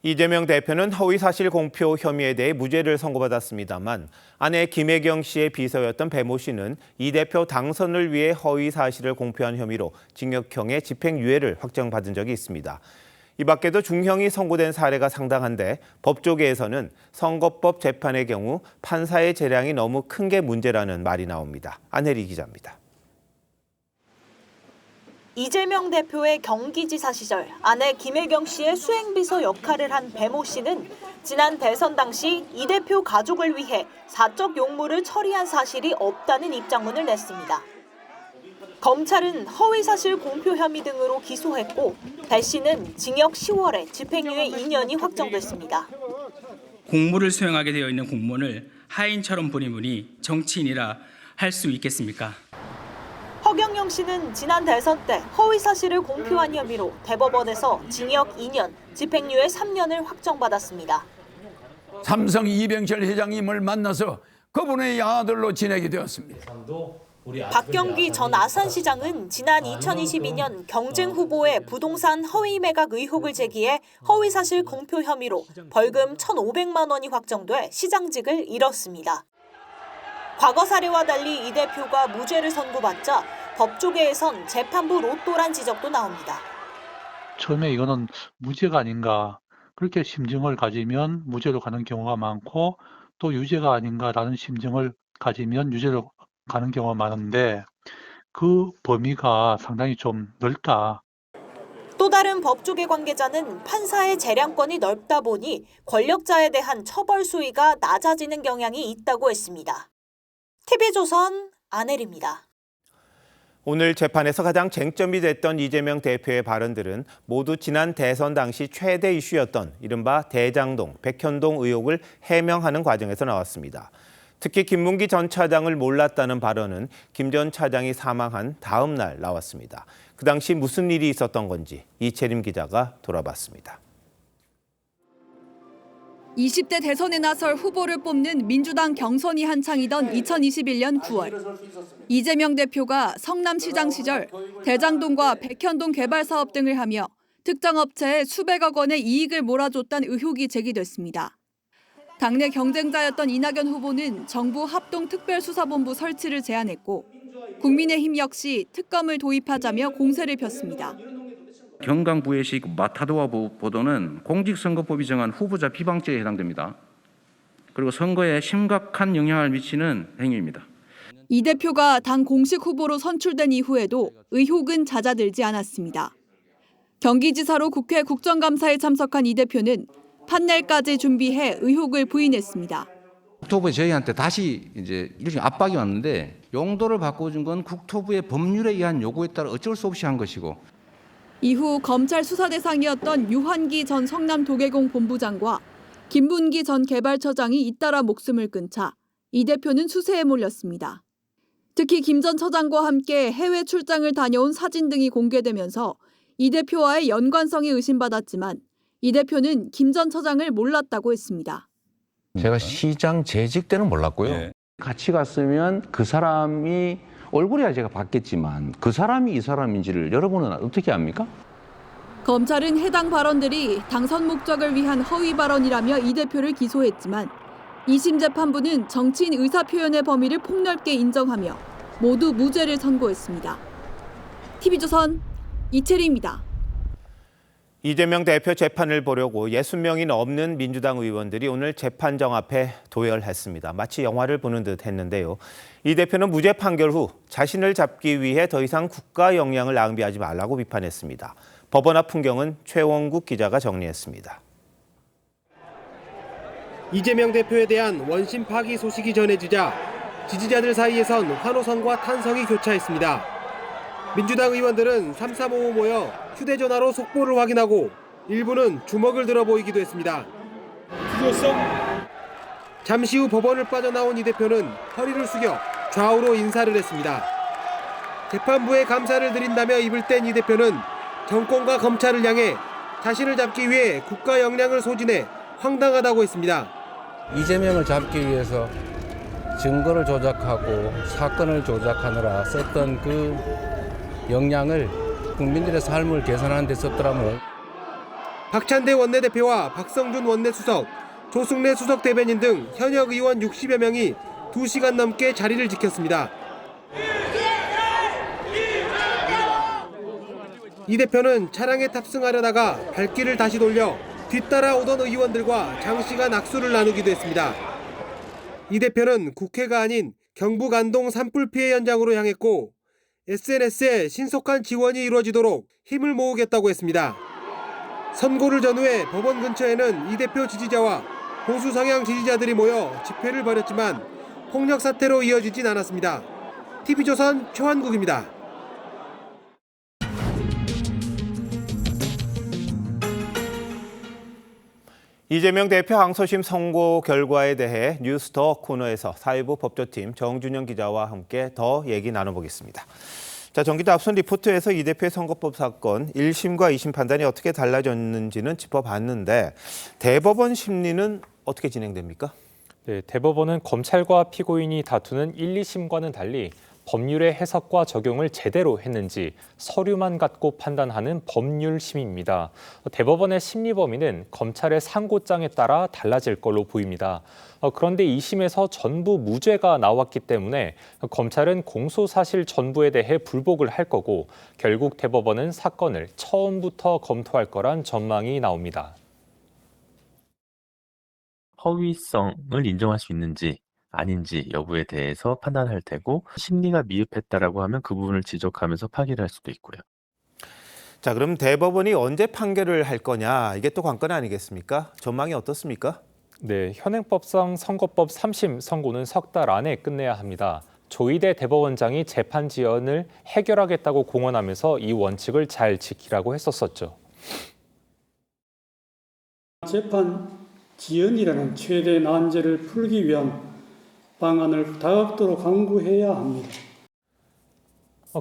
이재명 대표는 허위사실 공표 혐의에 대해 무죄를 선고받았습니다만 아내 김혜경 씨의 비서였던 배모 씨는 이 대표 당선을 위해 허위사실을 공표한 혐의로 징역형의 집행유예를 확정받은 적이 있습니다. 이 밖에도 중형이 선고된 사례가 상당한데 법조계에서는 선거법 재판의 경우 판사의 재량이 너무 큰 게 문제라는 말이 나옵니다. 안혜리 기자입니다. 이재명 대표의 경기지사 시절 아내 김혜경 씨의 수행비서 역할을 한 배모 씨는 지난 대선 당시 이 대표 가족을 위해 사적 용무를 처리한 사실이 없다는 입장문을 냈습니다. 검찰은 허위사실 공표 혐의 등으로 기소했고 배 씨는 징역 10월에 집행유예 2년이 확정됐습니다. 공무를 수행하게 되어 있는 공무원을 하인처럼 보는 분이 정치인이라 할 수 있겠습니까? 허경영 씨는 지난 대선 때 허위사실을 공표한 혐의로 대법원에서 징역 2년, 집행유예 3년을 확정받았습니다. 삼성 이병철 회장님을 만나서 그분의 아들로 지내게 되었습니다. 박경기 전 아산시장은 지난 2022년 경쟁 후보의 부동산 허위 매각 의혹을 제기해 허위사실 공표 혐의로 벌금 1,500만 원이 확정돼 시장직을 잃었습니다. 과거 사례와 달리 이 대표가 무죄를 선고받자 법조계에선 재판부 로또란 지적도 나옵니다. 처음에 이거는 무죄가 아닌가 그렇게 심증을 가지면 무죄로 가는 경우가 많고 또 유죄가 아닌가라는 심증을 가지면 유죄로 가는 경우가 많은데 그 범위가 상당히 좀 넓다. 또 다른 법조계 관계자는 판사의 재량권이 넓다 보니 권력자에 대한 처벌 수위가 낮아지는 경향이 있다고 했습니다. TV조선 안혜리입니다. 오늘 재판에서 가장 쟁점이 됐던 이재명 대표의 발언들은 모두 지난 대선 당시 최대 이슈였던 이른바 대장동, 백현동 의혹을 해명하는 과정에서 나왔습니다. 특히 김문기 전 차장을 몰랐다는 발언은 김 전 차장이 사망한 다음 날 나왔습니다. 그 당시 무슨 일이 있었던 건지 이채림 기자가 돌아봤습니다. 20대 대선에 나설 후보를 뽑는 민주당 경선이 한창이던 2021년 9월 이재명 대표가 성남시장 시절 대장동과 백현동 개발 사업 등을 하며 특정 업체에 수백억 원의 이익을 몰아줬다는 의혹이 제기됐습니다. 당내 경쟁자였던 이낙연 후보는 정부 합동특별수사본부 설치를 제안했고 국민의힘 역시 특검을 도입하자며 공세를 폈습니다. 경강부회식 마타도와 보도는 공직선거법이 정한 후보자 비방죄에 해당됩니다. 그리고 선거에 심각한 영향을 미치는 행위입니다. 이 대표가 당 공식 후보로 선출된 이후에도 의혹은 잦아들지 않았습니다. 경기지사로 국회 국정감사에 참석한 이 대표는 판넬까지 준비해 의혹을 부인했습니다. 국토부에 저희한테 다시 일종의 압박이 왔는데 용도를 바꿔준 건 국토부의 법률에 의한 요구에 따라 어쩔 수 없이 한 것이고 이후 검찰 수사 대상이었던 유한기 전 성남도계공 본부장과 김문기 전 개발처장이 잇따라 목숨을 끊 차 이 대표는 수세에 몰렸습니다. 특히 김 전 처장과 함께 해외 출장을 다녀온 사진 등이 공개되면서 이 대표와의 연관성이 의심받았지만 이 대표는 김 전 처장을 몰랐다고 했습니다. 제가 시장 재직 때는 몰랐고요. 같이 갔으면 그 사람이 얼굴이야 제가 봤겠지만 그 사람이 이 사람인지를 여러분은 어떻게 압니까? 검찰은 해당 발언들이 당선 목적을 위한 허위 발언이라며 이 대표를 기소했지만 2심 재판부는 정치인 의사표현의 범위를 폭넓게 인정하며 모두 무죄를 선고했습니다. TV조선 이채리입니다. 이재명 대표 재판을 보려고 60명이 넘는 민주당 의원들이 오늘 재판정 앞에 도열했습니다. 마치 영화를 보는 듯 했는데요. 이 대표는 무죄 판결 후 자신을 잡기 위해 더 이상 국가 역량을 낭비하지 말라고 비판했습니다. 법원 앞 풍경은 최원국 기자가 정리했습니다. 이재명 대표에 대한 원심 파기 소식이 전해지자 지지자들 사이에선 환호성과 탄성이 교차했습니다. 민주당 의원들은 삼삼오오 모여 휴대전화로 속보를 확인하고 일부는 주먹을 들어 보이기도 했습니다. 잠시 후 법원을 빠져나온 이 대표는 허리를 숙여 좌우로 인사를 했습니다. 재판부에 감사를 드린다며 입을 뗀 이 대표는 정권과 검찰을 향해 자신을 잡기 위해 국가 역량을 소진해 황당하다고 했습니다. 이재명을 잡기 위해서 증거를 조작하고 사건을 조작하느라 썼던 그 역량을 국민들의 삶을 개선하는 데 썼더라면 박찬대 원내대표와 박성준 원내수석, 조승래 수석 대변인 등 현역 의원 60여 명이 2시간 넘게 자리를 지켰습니다. 이 대표는 차량에 탑승하려다가 발길을 다시 돌려 뒤따라 오던 의원들과 장시간 악수를 나누기도 했습니다. 이 대표는 국회가 아닌 경북 안동 산불 피해 현장으로 향했고 SNS에 신속한 지원이 이루어지도록 힘을 모으겠다고 했습니다. 선고를 전후해 법원 근처에는 이 대표 지지자와 보수 성향 지지자들이 모여 집회를 벌였지만 폭력 사태로 이어지진 않았습니다. TV조선 최원국입니다. 이재명 대표 항소심 선고 결과에 대해 뉴스더 코너에서 사회부 법조팀 정준영 기자와 함께 더 얘기 나눠보겠습니다. 자, 정 기자, 앞선 리포트에서 이 대표의 선거법 사건 1심과 2심 판단이 어떻게 달라졌는지는 짚어봤는데 대법원 심리는 어떻게 진행됩니까? 네, 대법원은 검찰과 피고인이 다투는 1, 2심과는 달리 법률의 해석과 적용을 제대로 했는지 서류만 갖고 판단하는 법률심입니다. 대법원의 심리 범위는 검찰의 상고장에 따라 달라질 걸로 보입니다. 그런데 2심에서 전부 무죄가 나왔기 때문에 검찰은 공소사실 전부에 대해 불복을 할 거고 결국 대법원은 사건을 처음부터 검토할 거란 전망이 나옵니다. 허위성을 인정할 수 있는지 아닌지 여부에 대해서 판단할 테고 심리가 미흡했다라고 하면 그 부분을 지적하면서 파기를 할 수도 있고요. 자, 그럼 대법원이 언제 판결을 할 거냐, 이게 또 관건 아니겠습니까? 전망이 어떻습니까? 네, 현행법상 선거법 3심 선고는 석 달 안에 끝내야 합니다. 조희대 대법원장이 재판 지연을 해결하겠다고 공언하면서 이 원칙을 잘 지키라고 했었죠. 재판 지연이라는 최대 난제를 풀기 위한 방안을 더욱더 강구해야 합니다.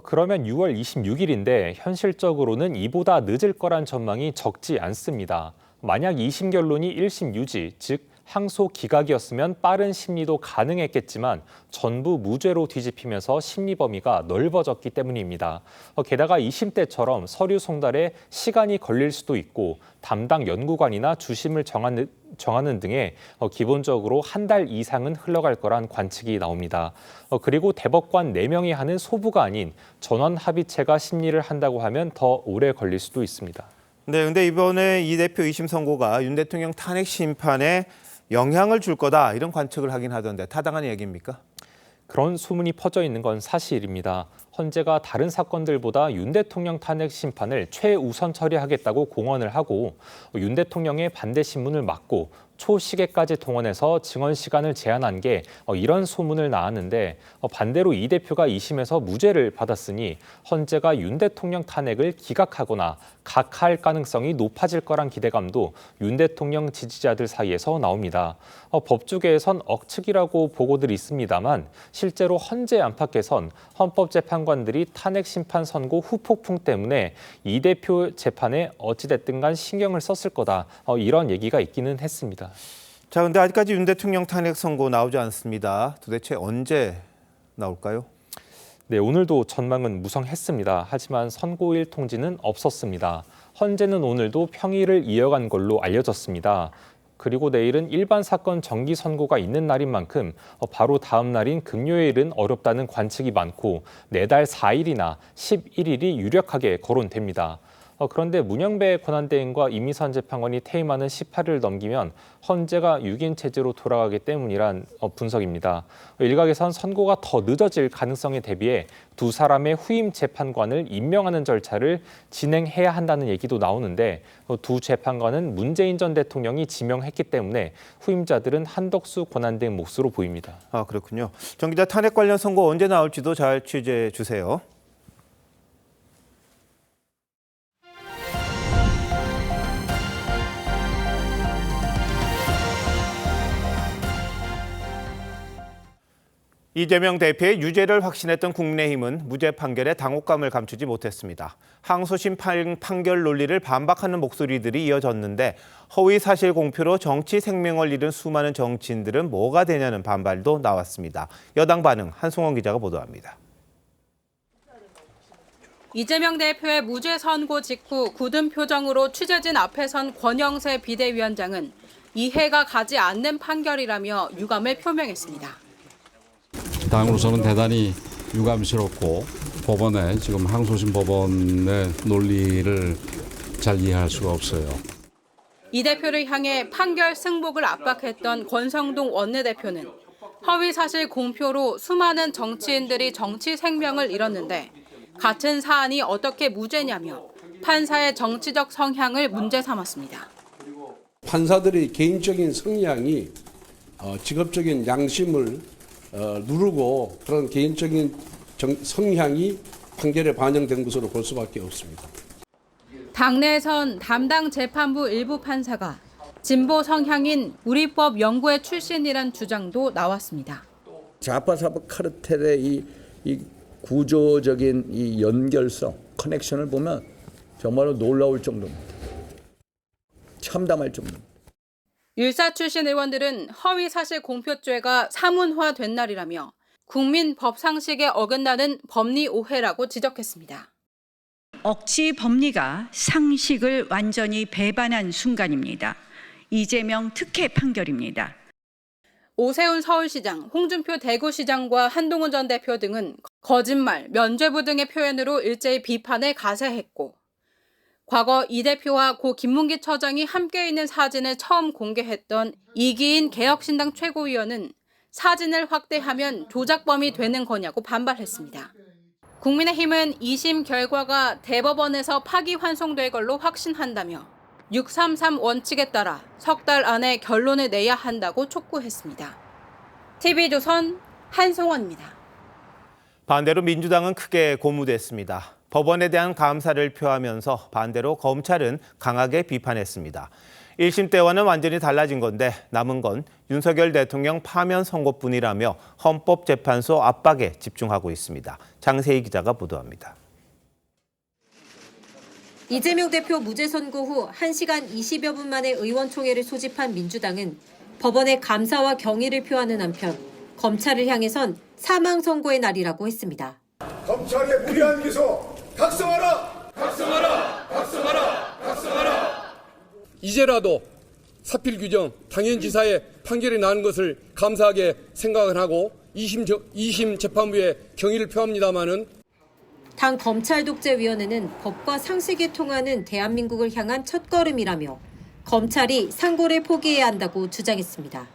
그러면 6월 26일인데 현실적으로는 이보다 늦을 거란 전망이 적지 않습니다. 만약 2심 결론이 1심 유지, 즉 항소 기각이었으면 빠른 심리도 가능했겠지만 전부 무죄로 뒤집히면서 심리 범위가 넓어졌기 때문입니다. 게다가 2심 때처럼 서류 송달에 시간이 걸릴 수도 있고 담당 연구관이나 주심을 정하는 등의 기본적으로 한 달 이상은 흘러갈 거란 관측이 나옵니다. 그리고 대법관 4명이 하는 소부가 아닌 전원 합의체가 심리를 한다고 하면 더 오래 걸릴 수도 있습니다. 네, 근데 이번에 이 대표 2심 선고가 윤 대통령 탄핵 심판에 영향을 줄 거다 이런 관측을 하긴 하던데 타당한 얘기입니까? 그런 소문이 퍼져 있는 건 사실입니다. 헌재가 다른 사건들보다 윤 대통령 탄핵 심판을 최우선 처리하겠다고 공언을 하고 윤 대통령의 반대 신문을 막고 초시계까지 동원해서 증언 시간을 제한한 게 이런 소문을 낳았는데 반대로 이 대표가 2심에서 무죄를 받았으니 헌재가 윤 대통령 탄핵을 기각하거나 각하할 가능성이 높아질 거란 기대감도 윤 대통령 지지자들 사이에서 나옵니다. 법조계에선 억측이라고 보고들이 있습니다만 실제로 헌재 안팎에선 헌법재판관들이 탄핵 심판 선고 후폭풍 때문에 이 대표 재판에 어찌됐든 간 신경을 썼을 거다 이런 얘기가 있기는 했습니다. 자, 근데 아직까지 윤 대통령 탄핵 선고 나오지 않습니다. 도대체 언제 나올까요? 네, 오늘도 전망은 무성했습니다. 하지만 선고일 통지는 없었습니다. 헌재는 오늘도 평일을 이어간 걸로 알려졌습니다. 그리고 내일은 일반 사건 정기 선고가 있는 날인 만큼 바로 다음 날인 금요일은 어렵다는 관측이 많고 내달 4일이나 11일이 유력하게 거론됩니다. 그런데 문영배 권한대행과 이미선 재판관이 퇴임하는 18일을 넘기면 헌재가 6인 체제로 돌아가기 때문이란 분석입니다. 일각에선 선고가 더 늦어질 가능성에 대비해 두 사람의 후임 재판관을 임명하는 절차를 진행해야 한다는 얘기도 나오는데 두 재판관은 문재인 전 대통령이 지명했기 때문에 후임자들은 한덕수 권한대행 몫으로 보입니다. 아, 그렇군요. 정 기자, 탄핵 관련 선고 언제 나올지도 잘 취재해 주세요. 이재명 대표의 유죄를 확신했던 국민의힘은 무죄 판결에 당혹감을 감추지 못했습니다. 항소심 판결 논리를 반박하는 목소리들이 이어졌는데 허위 사실 공표로 정치 생명을 잃은 수많은 정치인들은 뭐가 되냐는 반발도 나왔습니다. 여당 반응 한송원 기자가 보도합니다. 이재명 대표의 무죄 선고 직후 굳은 표정으로 취재진 앞에 선 권영세 비대위원장은 이해가 가지 않는 판결이라며 유감을 표명했습니다. 당으로서는 대단히 유감스럽고 법원의 지금 항소심 법원의 논리를 잘 이해할 수가 없어요. 이 대표를 향해 판결 승복을 압박했던 권성동 원내대표는 허위사실 공표로 수많은 정치인들이 정치 생명을 잃었는데 같은 사안이 어떻게 무죄냐며 판사의 정치적 성향을 문제 삼았습니다. 판사들의 개인적인 성향이 직업적인 양심을 누르고 그런 개인적인 성향이 판결에 반영된 것으로 볼 수밖에 없습니다. 당내에선 담당 재판부 일부 판사가 진보 성향인 우리법 연구회 출신이란 주장도 나왔습니다. 좌파 사법 카르텔의 이 구조적인 이 연결성, 커넥션을 보면 정말로 놀라울 정도입니다. 참담할 정도입니다. 율사 출신 의원들은 허위사실 공표죄가 사문화된 날이라며 국민 법 상식에 어긋나는 법리 오해라고 지적했습니다. 억지 법리가 상식을 완전히 배반한 순간입니다. 이재명 특혜 판결입니다. 오세훈 서울시장, 홍준표 대구시장과 한동훈 전 대표 등은 거짓말, 면죄부 등의 표현으로 일제히 비판에 가세했고 과거 이 대표와 고 김문기 처장이 함께 있는 사진을 처음 공개했던 이기인 개혁신당 최고위원은 사진을 확대하면 조작범이 되는 거냐고 반발했습니다. 국민의힘은 2심 결과가 대법원에서 파기환송될 걸로 확신한다며 633 원칙에 따라 석 달 안에 결론을 내야 한다고 촉구했습니다. TV조선 한송원입니다. 반대로 민주당은 크게 고무됐습니다. 법원에 대한 감사를 표하면서 반대로 검찰은 강하게 비판했습니다. 1심 때와는 완전히 달라진 건데 남은 건 윤석열 대통령 파면 선고뿐이라며 헌법재판소 압박에 집중하고 있습니다. 장세희 기자가 보도합니다. 이재명 대표 무죄 선고 후 1시간 20여 분 만에 의원총회를 소집한 민주당은 법원에 감사와 경의를 표하는 한편 검찰을 향해선 사망 선고의 날이라고 했습니다. 검찰의 무리한 기소 각성하라! 각성하라! 각성하라! 각성하라! 이제라도 사필 규정 당연지사의 판결이 나는 것을 감사하게 생각을 하고 2심 재판부에 경의를 표합니다마는 당 검찰독재위원회는 법과 상식이 통하는 대한민국을 향한 첫걸음이라며 검찰이 상고를 포기해야 한다고 주장했습니다.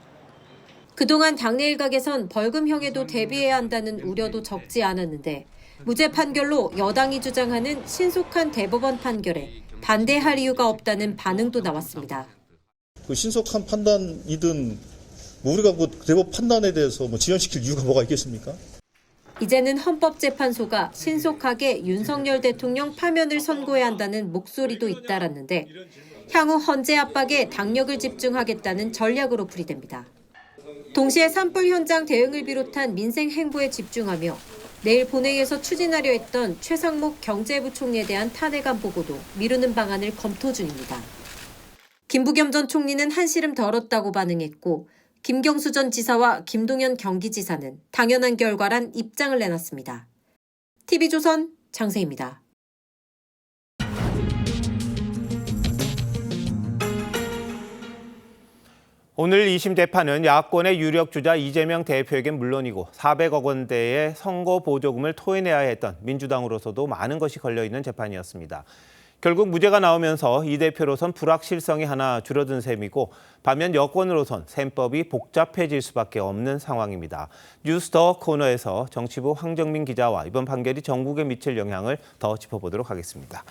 그동안 당내 일각에선 벌금형에도 대비해야 한다는 우려도 적지 않았는데 무죄 판결로 여당이 주장하는 신속한 대법원 판결에 반대할 이유가 없다는 반응도 나왔습니다. 그 신속한 판단이든 우리가 대법 판단에 대해서 지연시킬 이유가 뭐가 있겠습니까? 이제는 헌법재판소가 신속하게 윤석열 대통령 파면을 선고해야 한다는 목소리도 잇따랐는데 향후 헌재 압박에 당력을 집중하겠다는 전략으로 풀이됩니다. 동시에 산불 현장 대응을 비롯한 민생 행보에 집중하며 내일 본회의에서 추진하려 했던 최상목 경제부총리에 대한 탄핵안 보고도 미루는 방안을 검토 중입니다. 김부겸 전 총리는 한시름 덜었다고 반응했고 김경수 전 지사와 김동연 경기지사는 당연한 결과란 입장을 내놨습니다. TV조선 장세희입니다. 오늘 2심 재판은 야권의 유력 주자 이재명 대표에겐 물론이고 400억 원대의 선거 보조금을 토해내야 했던 민주당으로서도 많은 것이 걸려있는 재판이었습니다. 결국 무죄가 나오면서 이 대표로선 불확실성이 하나 줄어든 셈이고 반면 여권으로선 셈법이 복잡해질 수밖에 없는 상황입니다. 뉴스 더 코너에서 정치부 황정민 기자와 이번 판결이 전국에 미칠 영향을 더 짚어보도록 하겠습니다.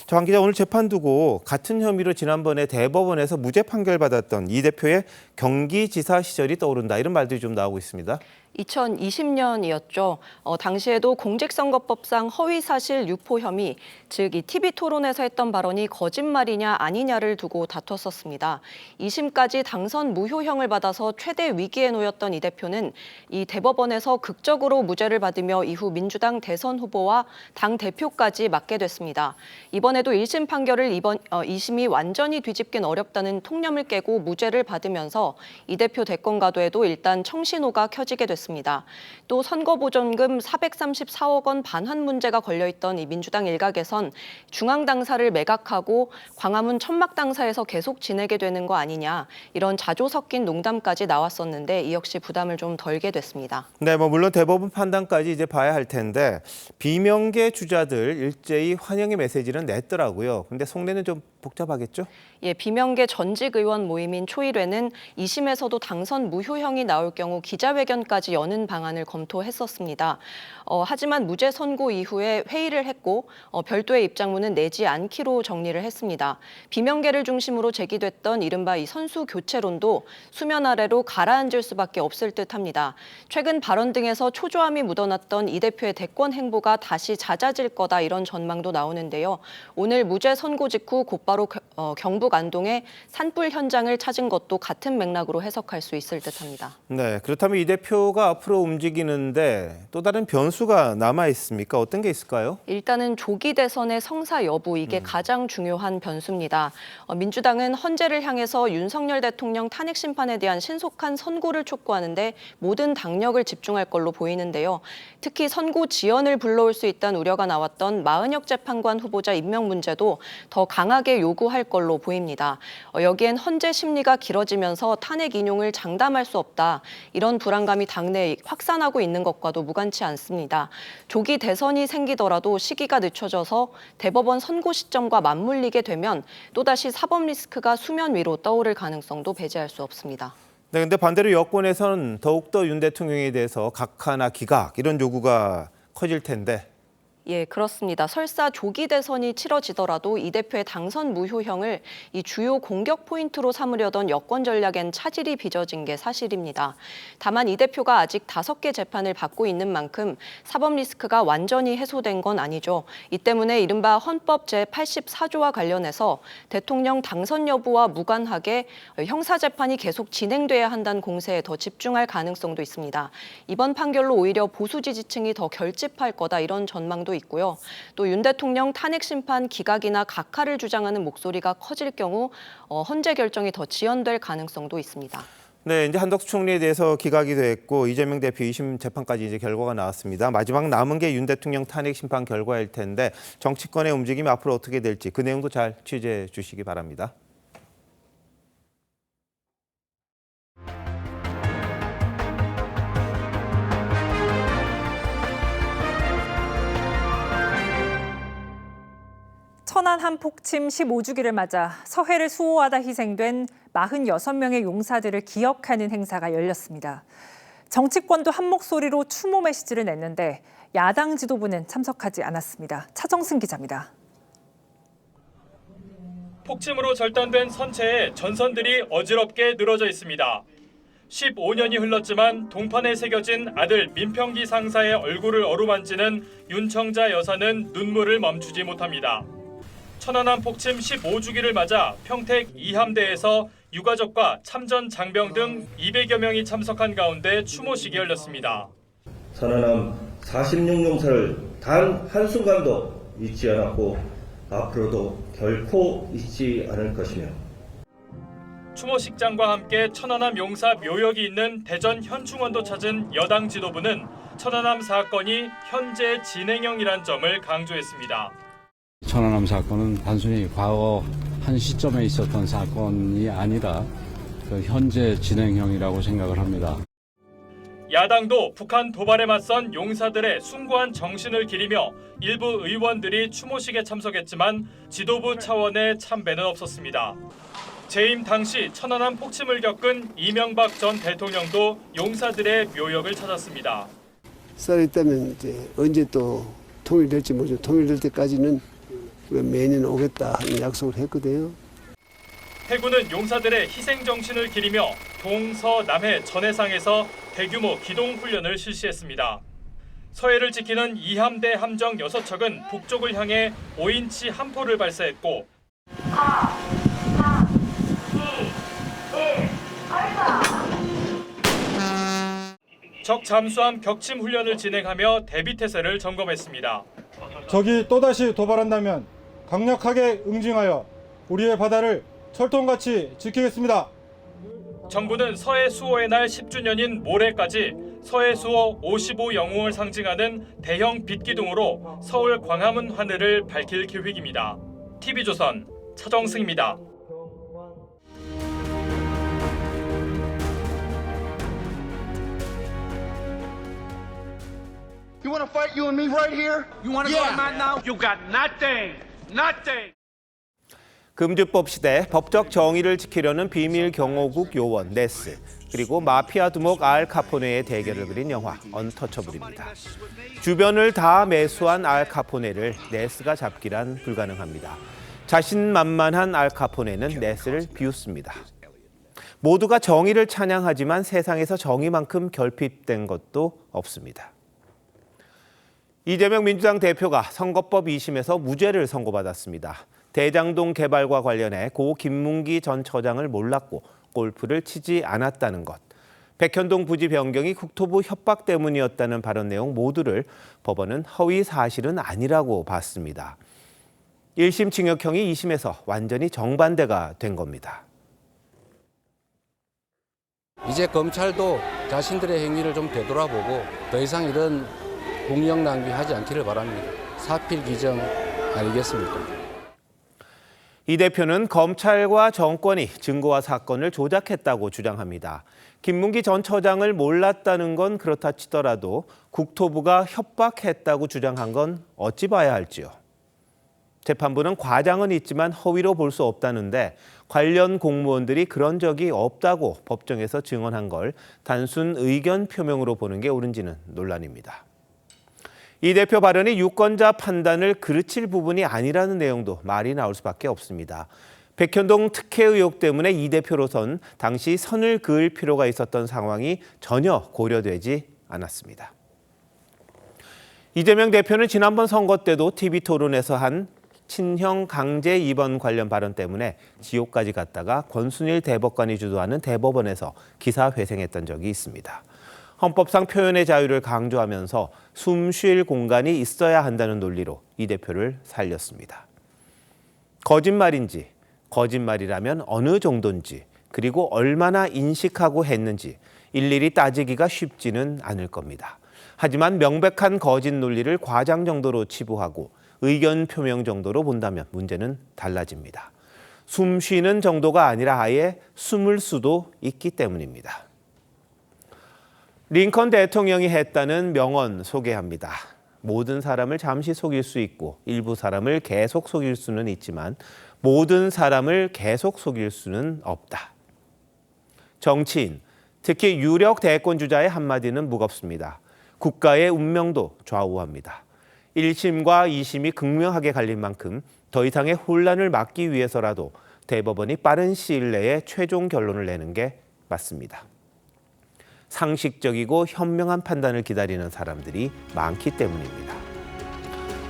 황 기자, 오늘 재판 두고 같은 혐의로 지난번에 대법원에서 무죄 판결 받았던 이 대표의 경기지사 시절이 떠오른다, 이런 말들이 좀 나오고 있습니다. 2020년이었죠. 당시에도 공직선거법상 허위사실 유포 혐의, 즉 이 TV토론에서 했던 발언이 거짓말이냐 아니냐를 두고 다퉜었습니다. 2심까지 당선 무효형을 받아서 최대 위기에 놓였던 이 대표는 이 대법원에서 극적으로 무죄를 받으며 이후 민주당 대선 후보와 당 대표까지 맡게 됐습니다. 이번에도 1심 판결을 2심이 완전히 뒤집긴 어렵다는 통념을 깨고 무죄를 받으면서 이 대표 대권 가도에도 일단 청신호가 켜지게 됐습니다. 또 선거보전금 434억 원 반환 문제가 걸려있던 이 민주당 일각에선 중앙당사를 매각하고 광화문 천막당사에서 계속 지내게 되는 거 아니냐, 이런 자조 섞인 농담까지 나왔었는데 이 역시 부담을 좀 덜게 됐습니다. 네, 물론 대법원 판단까지 이제 봐야 할 텐데 비명계 주자들 일제히 환영의 메시지는 냈더라고요. 근데 속내는 좀 복잡하겠죠? 예, 비명계 전직 의원 모임인 초일회는 2심에서도 당선 무효형이 나올 경우 기자회견까지 여는 방안을 검토했었습니다. 하지만 무죄 선고 이후에 회의를 했고 별도의 입장문은 내지 않기로 정리를 했습니다. 비명계를 중심으로 제기됐던 이른바 이 선수 교체론도 수면 아래로 가라앉을 수밖에 없을 듯합니다. 최근 발언 등에서 초조함이 묻어났던 이 대표의 대권 행보가 다시 잦아질 거다, 이런 전망도 나오는데요. 오늘 무죄 선고 직후 곧바로 경북 안동의 산불 현장을 찾은 것도 같은 맥락으로 해석할 수 있을 듯합니다. 네, 그렇다면 이 대표가 앞으로 움직이는데 또 다른 변수가 남아 있습니까? 어떤 게 있을까요? 일단은 조기 대선의 성사 여부, 이게 가장 중요한 변수입니다. 민주당은 헌재를 향해서 윤석열 대통령 탄핵 심판에 대한 신속한 선고를 촉구하는데 모든 당력을 집중할 걸로 보이는데요. 특히 선고 지연을 불러올 수 있다는 우려가 나왔던 마은혁 재판관 후보자 임명 문제도 더 강하게 요구할 걸로 보입니다. 여기엔 헌재 심리가 길어지면서 탄핵 인용을 장담할 수 없다, 이런 불안감이 당내에 확산하고 있는 것과도 무관치 않습니다. 조기 대선이 생기더라도 시기가 늦춰져서 대법원 선고 시점과 맞물리게 되면 또다시 사법 리스크가 수면 위로 떠오를 가능성도 배제할 수 없습니다. 네, 근데 반대로 여권에서는 더욱더 윤 대통령에 대해서 각하나 기각, 이런 요구가 커질 텐데 예, 그렇습니다. 설사 조기 대선이 치러지더라도 이 대표의 당선 무효형을 이 주요 공격 포인트로 삼으려던 여권 전략엔 차질이 빚어진 게 사실입니다. 다만 이 대표가 아직 5개 재판을 받고 있는 만큼 사법 리스크가 완전히 해소된 건 아니죠. 이 때문에 이른바 헌법 제84조와 관련해서 대통령 당선 여부와 무관하게 형사재판이 계속 진행돼야 한다는 공세에 더 집중할 가능성도 있습니다. 이번 판결로 오히려 보수 지지층이 더 결집할 거다 이런 전망도 있고요. 또 윤 대통령 탄핵 심판 기각이나 각하를 주장하는 목소리가 커질 경우 헌재 결정이 더 지연될 가능성도 있습니다. 네, 이제 한덕수 총리에 대해서 기각이 됐고 이재명 대표 2심 재판까지 이제 결과가 나왔습니다. 마지막 남은 게 윤 대통령 탄핵 심판 결과일 텐데 정치권의 움직임이 앞으로 어떻게 될지 그 내용도 잘 취재해 주시기 바랍니다. 천안 한폭침 15주기를 맞아 서해를 수호하다 희생된 46명의 용사들을 기억하는 행사가 열렸습니다. 정치권도 한 목소리로 추모 메시지를 냈는데 야당 지도부는 참석하지 않았습니다. 차정승 기자입니다. 폭침으로 절단된 선체에 전선들이 어지럽게 늘어져 있습니다. 15년이 흘렀지만 동판에 새겨진 아들 민평기 상사의 얼굴을 어루만지는 윤청자 여사는 눈물을 멈추지 못합니다. 천안함 폭침 15주기를 맞아 평택 이함대에서 유가족과 참전 장병 등 200여 명이 참석한 가운데 추모식이 열렸습니다. 천안함 46용사를 단 한순간도 잊지 않았고 앞으로도 결코 잊지 않을 것이며 추모식장과 함께 천안함 용사 묘역이 있는 대전 현충원도 찾은 여당 지도부는 천안함 사건이 현재 진행형이란 점을 강조했습니다. 천안함 사건은 단순히 과거 한 시점에 있었던 사건이 아니라 현재 진행형이라고 생각을 합니다. 야당도 북한 도발에 맞선 용사들의 숭고한 정신을 기리며 일부 의원들이 추모식에 참석했지만 지도부 차원의 참배는 없었습니다. 재임 당시 천안함 폭침을 겪은 이명박 전 대통령도 용사들의 묘역을 찾았습니다. 썰이 때면 이제 언제 또 통일될지 모르죠. 통일될 때까지는 매년 오겠다 하는 약속을 했거든요. 해군은 용사들의 희생 정신을 기리며 동서남해 전해상에서 대규모 기동 훈련을 실시했습니다. 서해를 지키는 이함대 함정 6척은 북쪽을 향해 5인치 함포를 발사했고 4, 3, 2, 1, 발사! 적 잠수함 격침 훈련을 진행하며 대비태세를 점검했습니다. 적이 또다시 도발한다면 강력하게 응징하여 우리의 바다를 철통같이 지키겠습니다. 정부는 서해 수호의 날 10주년인 모레까지 서해 수호 55 영웅을 상징하는 대형 빛기둥으로 서울 광화문 하늘을 밝힐 계획입니다. TV조선 차정승입니다. You want to fight you and me right here? You want to fight right now? You got nothing. Nothing. 금주법 시대 법적 정의를 지키려는 비밀 경호국 요원 네스 그리고 마피아 두목 알 카포네의 대결을 그린 영화 언터처블입니다. 주변을 다 매수한 알 카포네를 네스가 잡기란 불가능합니다. 자신만만한 알 카포네는 네스를 비웃습니다. 모두가 정의를 찬양하지만 세상에서 정의만큼 결핍된 것도 없습니다. 이재명 민주당 대표가 선거법 2심에서 무죄를 선고받았습니다. 대장동 개발과 관련해 고 김문기 전 처장을 몰랐고 골프를 치지 않았다는 것, 백현동 부지 변경이 국토부 협박 때문이었다는 발언 내용 모두를 법원은 허위 사실은 아니라고 봤습니다. 1심 징역형이 2심에서 완전히 정반대가 된 겁니다. 이제 검찰도 자신들의 행위를 좀 되돌아보고 더 이상 이런 공력 낭비하지 않기를 바랍니다. 사필 규정 아니겠습니까? 이 대표는 검찰과 정권이 증거와 사건을 조작했다고 주장합니다. 김문기 전 처장을 몰랐다는 건 그렇다 치더라도 국토부가 협박했다고 주장한 건 어찌 봐야 할지요. 재판부는 과장은 있지만 허위로 볼 수 없다는데 관련 공무원들이 그런 적이 없다고 법정에서 증언한 걸 단순 의견 표명으로 보는 게 옳은지는 논란입니다. 이 대표 발언이 유권자 판단을 그르칠 부분이 아니라는 내용도 말이 나올 수밖에 없습니다. 백현동 특혜 의혹 때문에 이 대표로선 당시 선을 그을 필요가 있었던 상황이 전혀 고려되지 않았습니다. 이재명 대표는 지난번 선거 때도 TV토론에서 한 친형 강제 입원 관련 발언 때문에 지옥까지 갔다가 권순일 대법관이 주도하는 대법원에서 기사회생했던 적이 있습니다. 헌법상 표현의 자유를 강조하면서 숨 쉴 공간이 있어야 한다는 논리로 이 대표를 살렸습니다. 거짓말인지, 거짓말이라면 어느 정도인지, 그리고 얼마나 인식하고 했는지 일일이 따지기가 쉽지는 않을 겁니다. 하지만 명백한 거짓 논리를 과장 정도로 치부하고 의견 표명 정도로 본다면 문제는 달라집니다. 숨 쉬는 정도가 아니라 아예 숨을 수도 있기 때문입니다. 링컨 대통령이 했다는 명언 소개합니다. 모든 사람을 잠시 속일 수 있고 일부 사람을 계속 속일 수는 있지만 모든 사람을 계속 속일 수는 없다. 정치인, 특히 유력 대권 주자의 한마디는 무겁습니다. 국가의 운명도 좌우합니다. 1심과 2심이 극명하게 갈린 만큼 더 이상의 혼란을 막기 위해서라도 대법원이 빠른 시일 내에 최종 결론을 내는 게 맞습니다. 상식적이고 현명한 판단을 기다리는 사람들이 많기 때문입니다.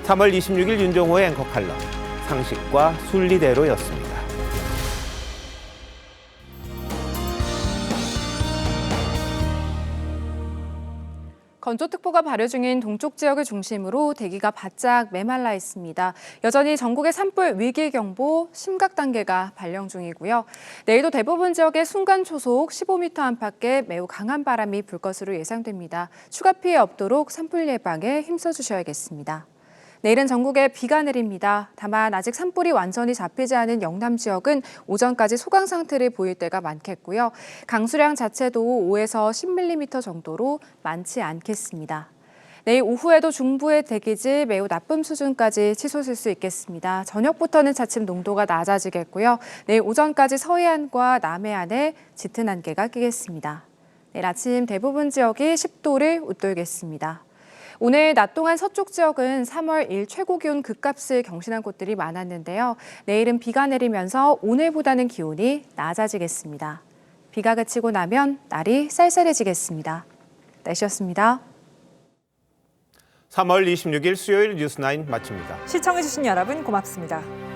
3월 26일 윤정호의 앵커 칼럼, 상식과 순리대로였습니다. 건조특보가 발효 중인 동쪽 지역을 중심으로 대기가 바짝 메말라 있습니다. 여전히 전국의 산불 위기경보 심각 단계가 발령 중이고요. 내일도 대부분 지역에 순간 초속 15m 안팎의 매우 강한 바람이 불 것으로 예상됩니다. 추가 피해 없도록 산불 예방에 힘써주셔야겠습니다. 내일은 전국에 비가 내립니다. 다만 아직 산불이 완전히 잡히지 않은 영남 지역은 오전까지 소강 상태를 보일 때가 많겠고요. 강수량 자체도 5에서 10mm 정도로 많지 않겠습니다. 내일 오후에도 중부의 대기질 매우 나쁨 수준까지 치솟을 수 있겠습니다. 저녁부터는 차츰 농도가 낮아지겠고요. 내일 오전까지 서해안과 남해안에 짙은 안개가 끼겠습니다. 내일 아침 대부분 지역이 10도를 웃돌겠습니다. 오늘 낮 동안 서쪽 지역은 3월 1 최고 기온 급값을 경신한 곳들이 많았는데요. 내일은 비가 내리면서 오늘보다는 기온이 낮아지겠습니다. 비가 그치고 나면 날이 쌀쌀해지겠습니다. 날씨였습니다. 3월 26일 수요일 뉴스9 마칩니다. 시청해주신 여러분 고맙습니다.